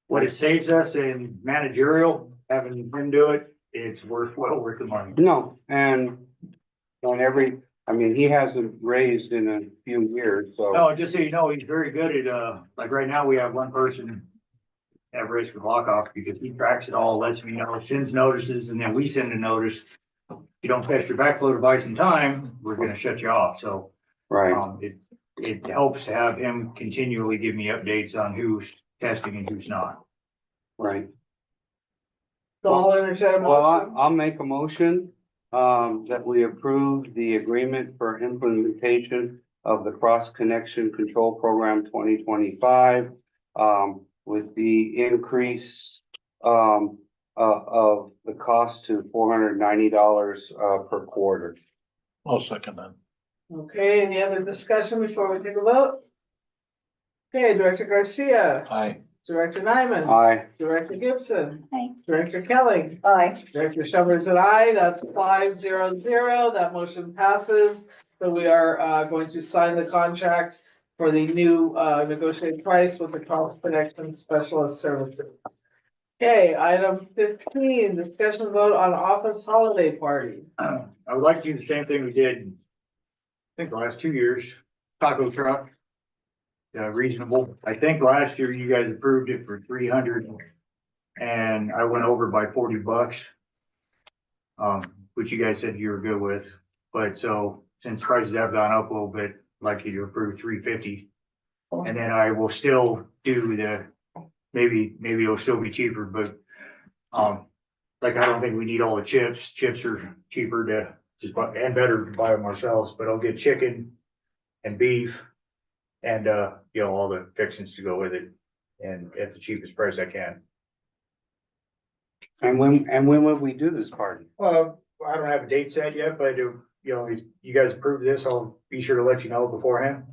What it saves us in managerial, having him do it, it's well worth the money. no, and I mean, he hasn't raised in a few years, so. No, just so you know, he's very good at, like right now, we have one person at risk of lockoff because he tracks it all, lets me know, sends notices, and then we send a notice. If you don't test your backflow device in time, we're gonna shut you off, so. Right, It helps to have him continually give me updates on who's testing and who's not. right. So I'll entertain a Well, motion. I'll make a motion, that we approve the agreement for implementation of the Cross Connection Control Program 2025, with the increase, of the cost to $490, per quarter. I'll second that. Okay, any other discussion before we take a vote? Okay, Director Garcia, Aye. Director Nyman. Aye. Director Gibson. Aye. Director Kelly. Aye. Director Shovers and I, that's 500, that motion passes. So we are, going to sign the contract for the new, negotiated price with the Cross Connection Specialist Services. Okay, item 15, discussion vote on office holiday party. I would like to do the same thing we did, I think the last 2 years, taco truck. Reasonable. I think last year you guys approved it for 300 and I went over by $40. Which you guys said you were good with, but so since prices have gone up a little bit, I'd like you to approve 350. And then I will still do maybe it'll still be cheaper, but, like, I don't think we need all the chips. Chips are cheaper to just buy and better to buy them ourselves, but I'll get chicken and beef and, all the fixings to go with it and at the cheapest price I can. And when would we do this party? Well, I don't have a date set yet, but if you guys approve this, I'll be sure to let you know beforehand.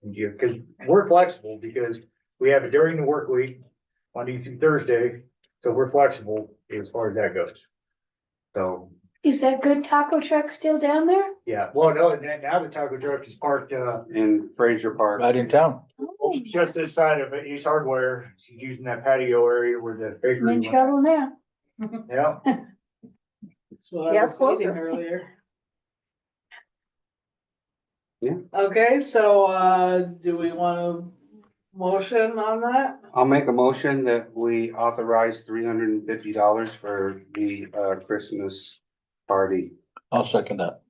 And cause we're flexible because we have it during the work week, Monday through Thursday, so we're flexible as far as that goes. So, Is that good taco truck still down there? yeah, well, no, now the taco truck is parked, In Fraser Park? Right in town. just this side of East Hardware. She's using that patio area where the I'm bakery in went. trouble now. Yeah, That's what I Yeah, was it's closer. reading earlier. Yeah. Okay, so, do we want to motion on that? I'll make a motion that we authorize $350 for the, Christmas party. I'll second that.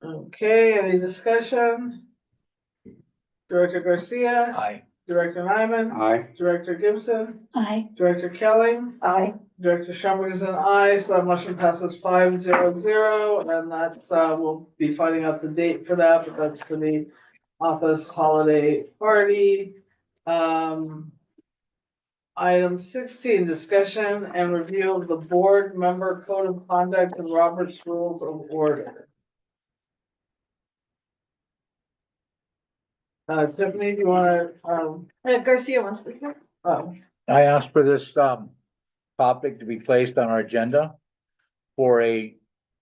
Okay, any discussion? Director Garcia, Aye. Director Nyman, Aye. Director Gibson, Aye. Director Kelly, Aye. Director Schoenberg is an aye, so that motion passes 500, and that's, we'll be finding out the date for that, but that's for the office holiday party. Item 16, discussion and review of the board member code of conduct and Robert's rules of order. Tiffany, do you wanna, Garcia wants to say. oh, I asked for this, topic to be placed on our agenda for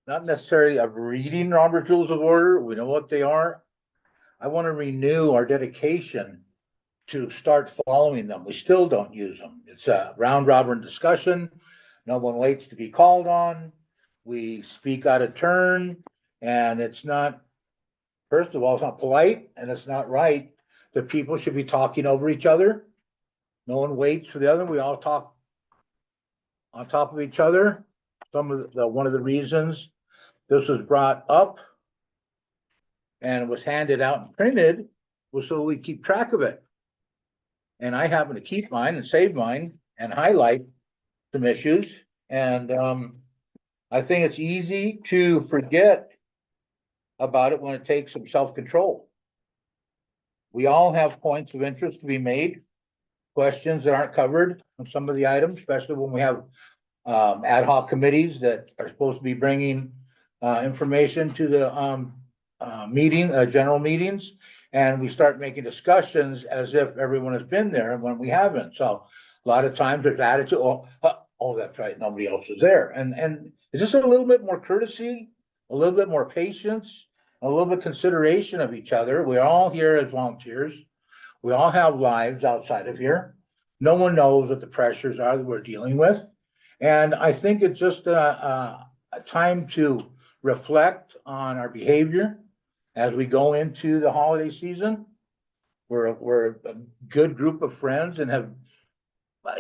not necessarily a reading Robert's Rules of Order. We know what they are. I want to renew our dedication to start following them. We still don't use them. It's a round robin discussion. No one waits to be called on. We speak out of turn, and it's not, first of all, it's not polite, and it's not right that people should be talking over each other. No one waits for the other. We all talk on top of each other. One of the reasons this was brought up and was handed out and printed was so we keep track of it. And I happen to keep mine and save mine and highlight some issues. And I think it's easy to forget about it when it takes some self-control. We all have points of interest to be made, questions that aren't covered on some of the items, especially when we have ad hoc committees that are supposed to be bringing information to the general meetings. And we start making discussions as if everyone has been there when we haven't. So a lot of times there's attitude, oh, that's right, nobody else is there. And it's just a little bit more courtesy, a little bit more patience, a little bit consideration of each other. We're all here as volunteers. We all have lives outside of here. No one knows what the pressures are that we're dealing with. And I think it's just a time to reflect on our behavior as we go into the holiday season. We're a good group of friends and have,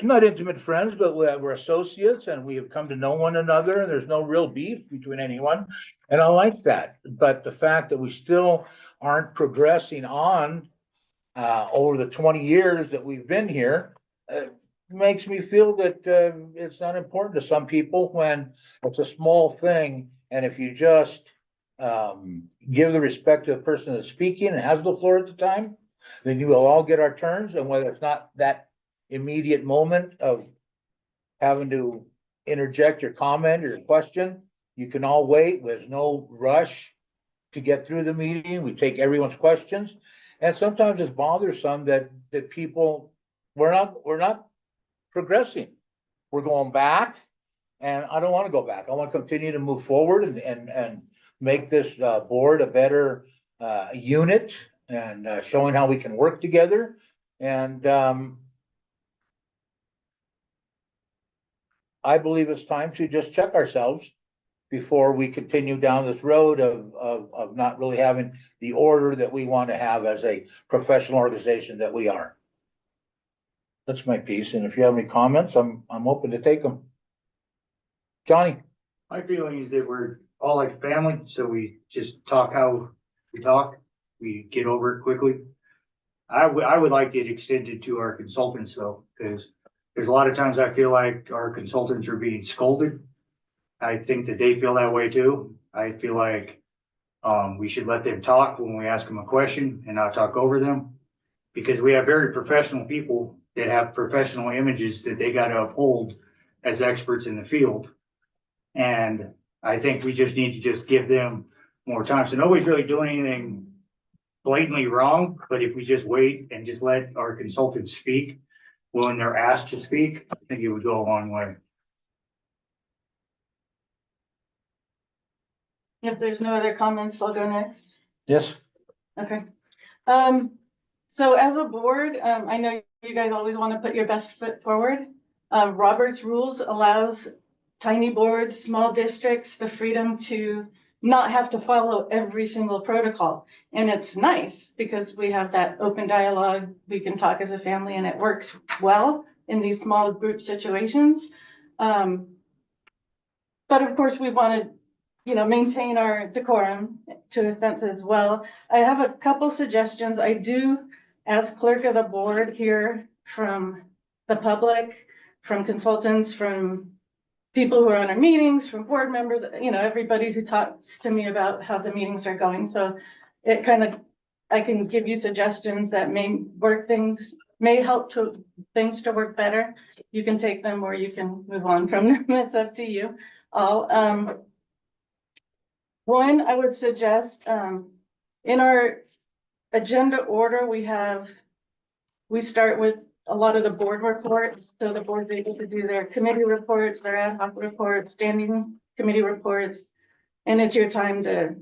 not intimate friends, but we're associates and we have come to know one another, and there's no real beef between anyone. And I like that. But the fact that we still aren't progressing on over the 20 years that we've been here makes me feel that it's not important to some people when it's a small thing. And if you just give the respect to the person that's speaking and has the floor at the time, then you will all get our turns. And whether it's not that immediate moment of having to interject your comment or your question, you can all wait. There's no rush to get through the meeting. We take everyone's questions. And sometimes it's bothersome that people, we're not progressing. We're going back, and I don't want to go back. I want to continue to move forward and make this board a better unit, and showing how we can work together. And I believe it's time to just check ourselves before we continue down this road of not really having the order that we want to have as a professional organization that we are. That's my piece, and if you have any comments, I'm open to take them. Johnny? My feeling is that we're all like family, so we just talk how we talk. We get over it quickly. I would like it extended to our consultants though, because there's a lot of times I feel like our consultants are being scolded. I think that they feel that way too. I feel like we should let them talk when we ask them a question and not talk over them, because we have very professional people that have professional images that they got to uphold as experts in the field. And I think we just need to just give them more time. So nobody's really doing anything blatantly wrong, but if we just wait and just let our consultants speak when they're asked to speak, I think it would go a long way. If there's no other comments, I'll go next. Yes. Okay. So as a board, I know you guys always want to put your best foot forward. Robert's rules allows tiny boards, small districts, the freedom to not have to follow every single protocol. And it's nice because we have that open dialogue. We can talk as a family and it works well in these small group situations. But of course we want to, maintain our decorum to a sense as well. I have a couple suggestions. I do, as clerk of the board, hear from the public, from consultants, from people who are on our meetings, from board members, everybody who talks to me about how the meetings are going. So it I can give you suggestions that may help things to work better. You can take them or you can move on from them. It's up to you all. One, I would suggest, in our agenda order, we start with a lot of the board reports. So the board's able to do their committee reports, their ad hoc reports, standing committee reports. And it's your time to,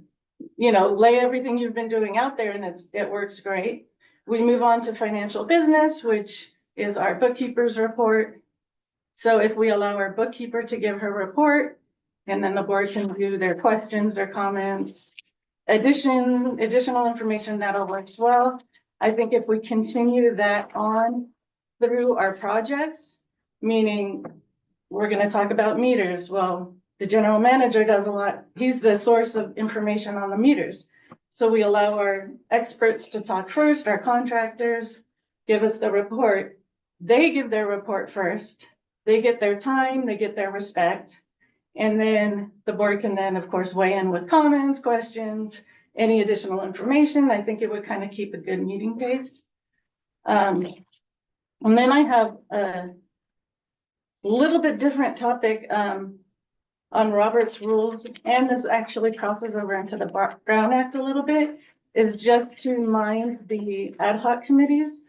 lay everything you've been doing out there, and it works great. We move on to financial business, which is our bookkeeper's report. So if we allow our bookkeeper to give her report, and then the board can do their questions, their comments, additional information, that'll work well. I think if we continue that on through our projects, meaning we're going to talk about meters. Well, the general manager does a lot. He's the source of information on the meters. So we allow our experts to talk first, our contractors give us the report. They give their report first. They get their time, they get their respect. And then the board can then, of course, weigh in with comments, questions, any additional information. I think it would kind of keep a good meeting pace. And then I have a little bit different topic on Robert's rules, and this actually crosses over into the Brown Act a little bit, is just to mind the ad hoc committees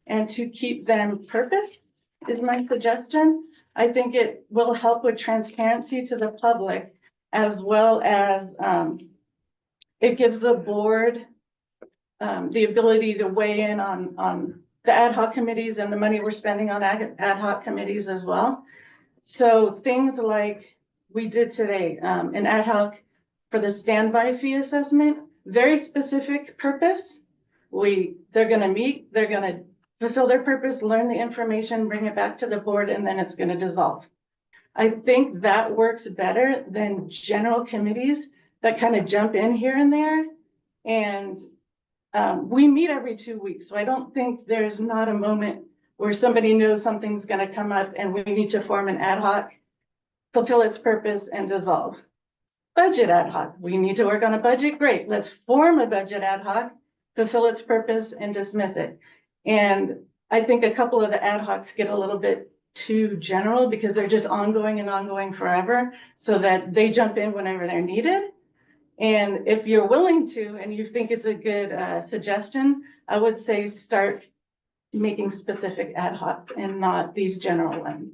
and to keep them purposed, is my suggestion. I think it will help with transparency to the public, as well as it gives the board the ability to weigh in on the ad hoc committees and the money we're spending on ad hoc committees as well. So things like we did today, an ad hoc for the standby fee assessment, very specific purpose. They're gonna meet, they're gonna fulfill their purpose, learn the information, bring it back to the board, and then it's gonna dissolve. I think that works better than general committees that kind of jump in here and there. And we meet every 2 weeks, so I don't think there's not a moment where somebody knows something's gonna come up and we need to form an ad hoc, fulfill its purpose, and dissolve. Budget ad hoc, we need to work on a budget, great, let's form a budget ad hoc, fulfill its purpose, and dismiss it. And I think a couple of the ad hocs get a little bit too general because they're just ongoing and ongoing forever, so that they jump in whenever they're needed. And if you're willing to, and you think it's a good suggestion, I would say start making specific ad hocs and not these general ones.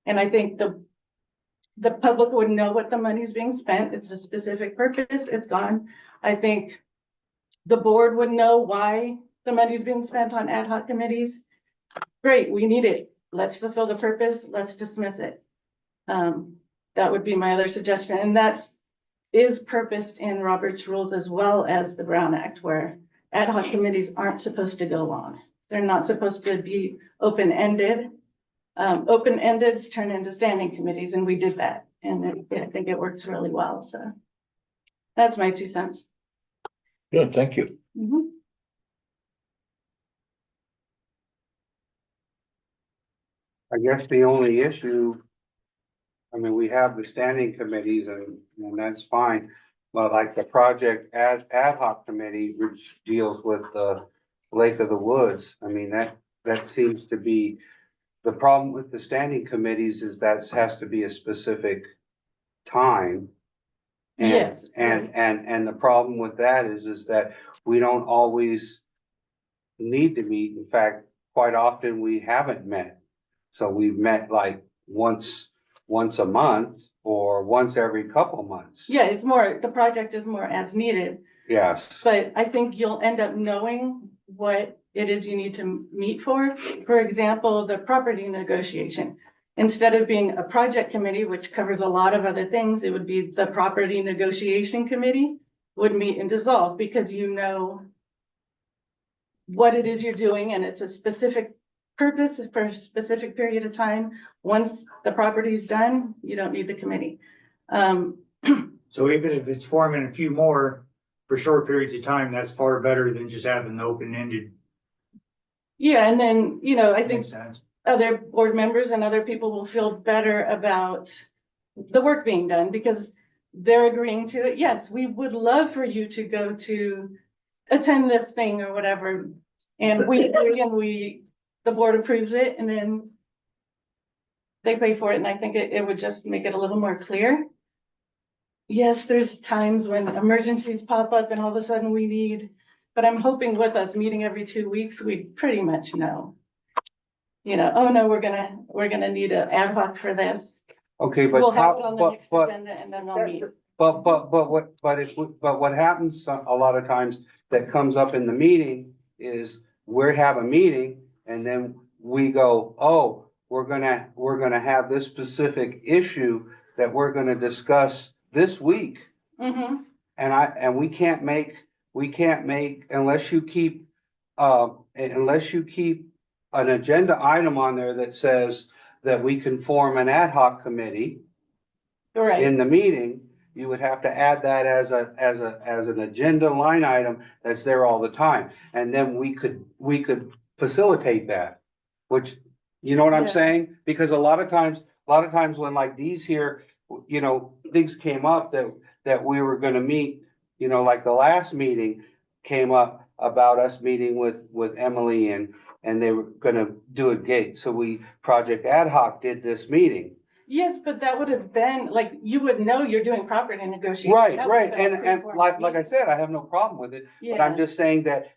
And I think the public would know what the money's being spent. It's a specific purpose, it's gone. I think the board would know why the money's being spent on ad hoc committees. Great, we need it. Let's fulfill the purpose, let's dismiss it. That would be my other suggestion. And that's purposed in Robert's rules as well as the Brown Act, where ad hoc committees aren't supposed to go long. They're not supposed to be open-ended. Open-endeds turn into standing committees, and we did that. And I think it works really well. So that's my 2 cents. Good, thank you. Mhm. I guess the only issue, I mean, we have the standing committees and that's fine. But like the project ad hoc committee, which deals with the Lake of the Woods, I mean, that seems to be, the problem with the standing committees is that has to be a specific time. And, Yes. and the problem with that is that we don't always need to meet. In fact, quite often we haven't met. So we've met like once a month or once every couple months. Yeah, it's more, the project is more as needed, Yes, but I think you'll end up knowing what it is you need to meet for. For example, the property negotiation. Instead of being a project committee, which covers a lot of other things, it would be the property negotiation committee would meet and dissolve because you know what it is you're doing and it's a specific purpose for a specific period of time. Once the property is done, you don't need the committee. so So even if it's forming a few more for short periods of time, that's far better than just having the open-ended. Yeah, and then, I think Makes sense. other board members and other people will feel better about the work being done because they're agreeing to it. Yes, we would love for you to go to attend this thing or whatever. And we agree and the board approves it and then they pay for it. And I think it would just make it a little more clear. Yes, there's times when emergencies pop up and all of a sudden we need, but I'm hoping with us meeting every 2 weeks, we pretty much know. Oh no, we're gonna need an ad hoc for this. Okay, but We'll have it on the how, next but, agenda and then they'll meet. but what happens a lot of times that comes up in the meeting is we have a meeting and then we go, oh, we're gonna have this specific issue that we're gonna discuss this week. Mm-hmm. And we can't make, unless you keep an agenda item on there that says that we can form an ad hoc committee Right. in the meeting, you would have to add that as an agenda line item that's there all the time. And then we could facilitate that, which, you know what I'm Yeah. saying? Because a lot of times when like these here, things came up that we were gonna meet, like the last meeting came up about us meeting with Emily and they were gonna do a gate. So Project Ad Hoc did this meeting. Yes, but that would have been, like, you would know you're doing property negotiation. Right, That would right. have been a And pre-formed like I meeting. said, I have no problem with it. But Yeah. I'm just saying that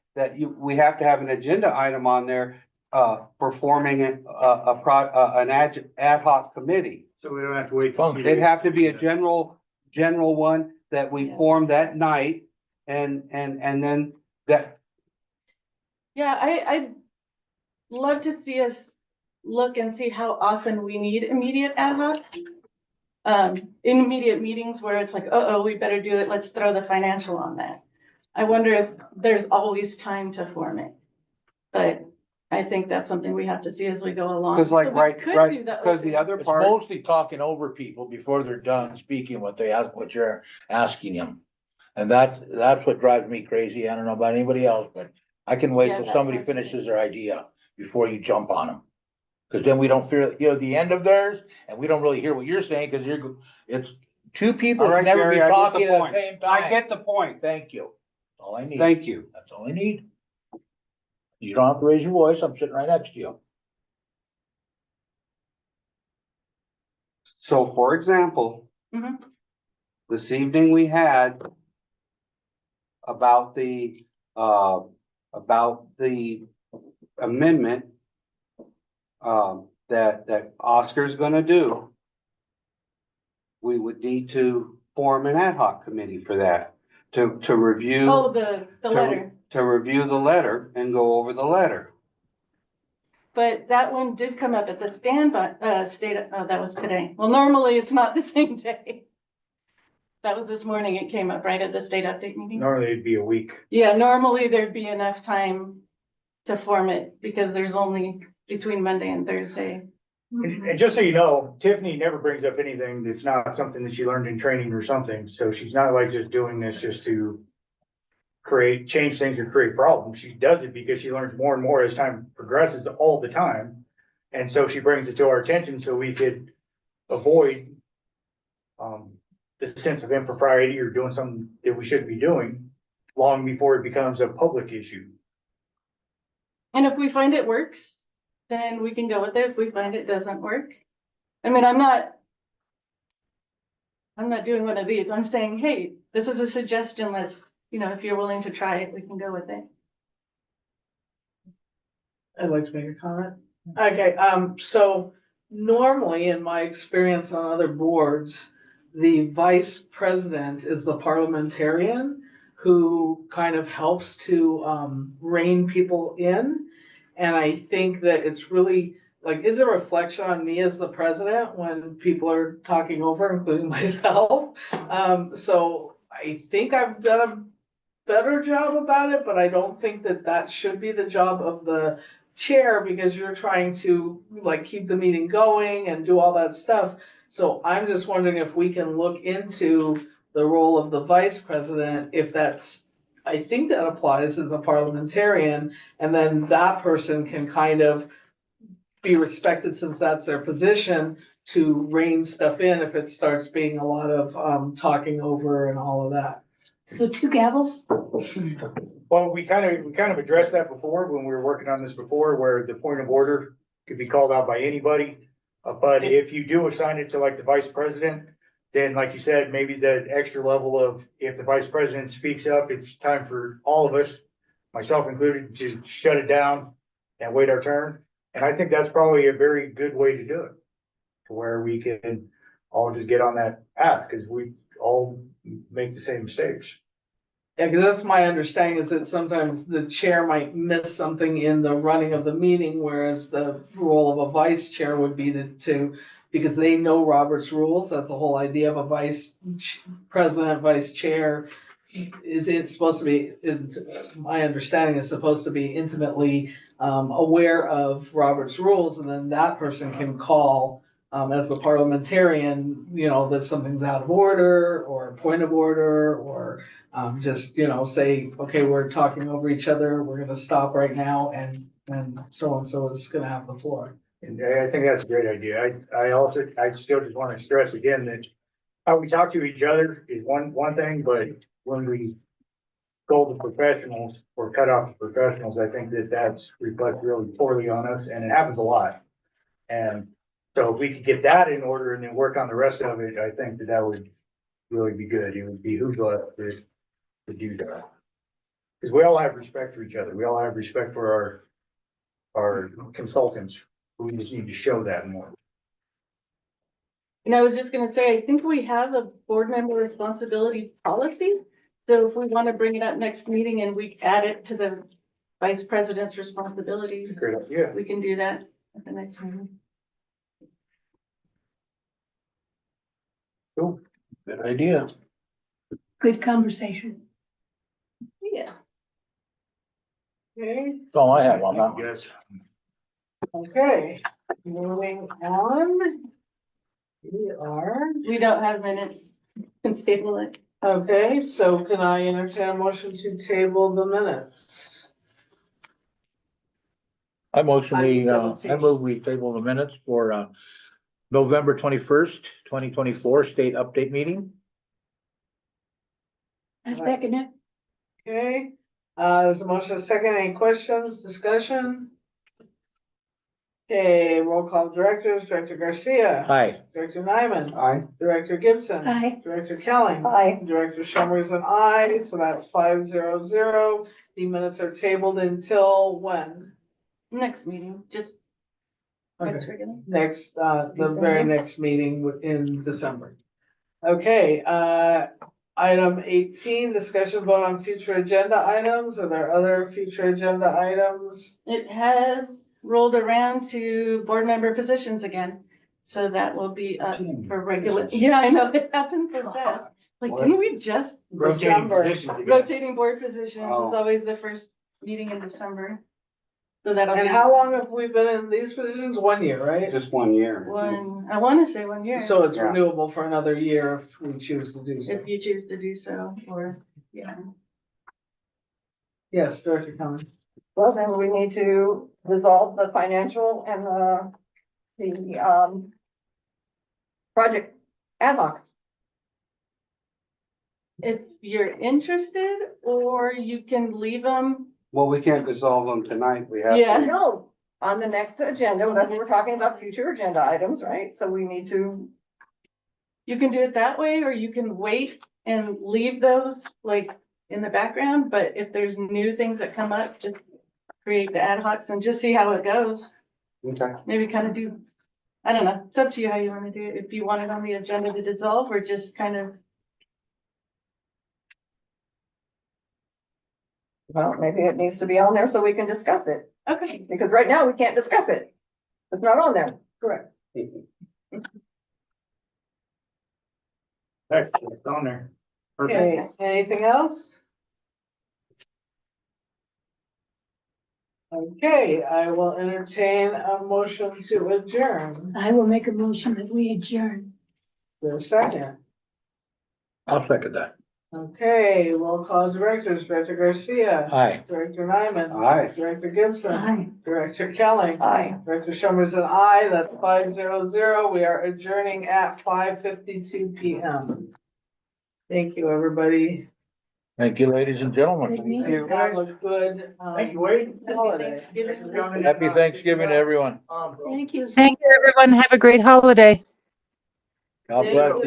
we have to have an agenda item on there, for forming an ad hoc committee. So we don't have to wait. for It'd have to be a meetings. general one that we Yeah. form that night and then that, Yeah, I'd love to see us look and see how often we need immediate ad hocs. Immediate meetings where it's like, we better do it. Let's throw the financial on that. I wonder if there's always time to form it. But I think that's something we have to see as we go along. because like, So we right, could right, do that because the open. other It's part, mostly talking over people before they're done speaking what you're asking them. And that's what drives me crazy. I don't know about anybody else, but I can wait Yeah, till that somebody does. finishes their idea before you jump on them. Cause then we don't fear, the end of theirs and we don't really hear what you're saying, cause it's two people all should right, never be Jerry, I get talking the at the point. same I time. get the point. Thank you. That's all I need. Thank you. That's all I need. You don't have to raise your voice. I'm sitting right next to you. So for example, Mhm. this evening we had about the amendment that Oscar's gonna do. We would need to form an ad hoc committee for that, to review. Oh, the letter. To review the letter and go over the letter. But that one did come up at the that was today. Well, normally it's not the same day. That was this morning. It came up right at the state update meeting. Normally it'd be a week. Yeah, normally there'd be enough time to form it because there's only between Monday and Thursday. And just so you know, Tiffany never brings up anything that's not something that she learned in training or something. So she's not like just doing this just to change things or create problems. She does it because she learns more and more as time progresses all the time. And so she brings it to our attention so we could avoid the sense of impropriety or doing something that we shouldn't be doing long before it becomes a public issue. And if we find it works, then we can go with it. If we find it doesn't work. I mean, I'm not doing one of these. I'm saying, hey, this is a suggestion. Let's, if you're willing to try it, we can go with it. I'd like to make a comment. Okay, so normally in my experience on other boards, the vice president is the parliamentarian who kind of helps to rein people in. And I think that it's really is a reflection on me as the president when people are talking over, including myself. So I think I've done a better job about it, but I don't think that should be the job of the chair because you're trying to keep the meeting going and do all that stuff. So I'm just wondering if we can look into the role of the vice president, if that's, I think that applies as a parliamentarian, and then that person can kind of be respected since that's their position to rein stuff in if it starts being a lot of talking over and all of that. So 2 gavels? Well, we kind of addressed that before when we were working on this before, where the point of order could be called out by anybody. But if you do assign it to like the vice president, then like you said, maybe the extra level of, if the vice president speaks up, it's time for all of us, myself included, to shut it down and wait our turn. And I think that's probably a very good way to do it, to where we can all just get on that path, because we all make the same mistakes. Yeah, because that's my understanding, is that sometimes the chair might miss something in the running of the meeting, whereas the role of a vice chair would be to, because they know Robert's rules, that's the whole idea of a president, vice chair. Is it supposed to be, my understanding is supposed to be intimately aware of Robert's rules, and then that person can call as the parliamentarian, that something's out of order or point of order, or just, say, okay, we're talking over each other, we're gonna stop right now, and so is gonna have the floor. And I think that's a great idea. I still just want to stress again that how we talk to each other is one thing, but when we go to professionals or cut off the professionals, I think that's reflects really poorly on us, and it happens a lot. And so if we could get that in order and then work on the rest of it, I think that would really be good. It would behoove us to do that. Because we all have respect for each other. We all have respect for our consultants. We just need to show that more. And I was just gonna say, I think we have a board member responsibility policy. So if we want to bring it up next meeting and we add it to the vice president's responsibilities, Great idea. we can do that at the next meeting. Cool. Good idea. Good conversation. Yeah. Okay, So I have on that one. Yes. okay, moving on. We don't have minutes. Can stable it. Okay, so can I entertain a motion to table the minutes? I motion we, Item I 17. move we table the minutes for, November 21st, 2024 state update meeting. I second it. Okay, there's a motion, a second, any questions, discussion? Okay, roll call directors, Director Garcia. Aye. Director Nyman. Aye. Director Gibson. Aye. Director Kelly. Aye. Director Schummer's an aye, so that's 500. The minutes are tabled until when? Next meeting, just next regular. Next, the very next meeting in December. Okay, item 18, discussion vote on future agenda items. Are there other future agenda items? It has rolled around to board member positions again. So that will be up for regular, yeah, I know, it happens so fast. Like, What? didn't we just? Rotating December. positions again. Rotating board positions is Oh. always the first meeting in December. So that'll be. And how long have we been in these positions? 1 year, right? Just 1 year. I want to say 1 year. So it's Yeah. renewable for another year if we choose to do so. If you choose to do so, or, yeah. Yes, Director Cummings. Well, then we need to resolve the financial and the project ad hocs. If you're interested, or you can leave them. Well, we can't dissolve them tonight. We have. Yeah. No, on the next agenda, that's what we're talking about, future agenda items, right? So we need to, You can do it that way, or you can wait and leave those like in the background, but if there's new things that come up, just create the ad hocs and just see how it goes. Okay. Maybe kind of do, I don't know, it's up to you how you want to do it, if you want it on the agenda to dissolve, or just kind of. well, maybe it needs to be on there so we can discuss it, Okay. because right now we can't discuss it. It's not on there. Correct. That's it's on there. Perfect. Okay, anything else? Okay, I will entertain a motion to adjourn. I will make a motion that we adjourn. Is there a second? I'll second that. Okay, roll call directors, Director Garcia. Aye. Director Nyman. Aye. Director Gibson. Aye. Director Kelly. Aye. Director Schoenberg's an aye, that's 500. We are adjourning at 5:52 PM. Thank you, everybody. Thank you, ladies and gentlemen. Have a good, Thank you, Wade. holiday. Happy Thanksgiving to everyone. Thank you. Thank you, everyone. Have a great holiday. God Thank bless you. you.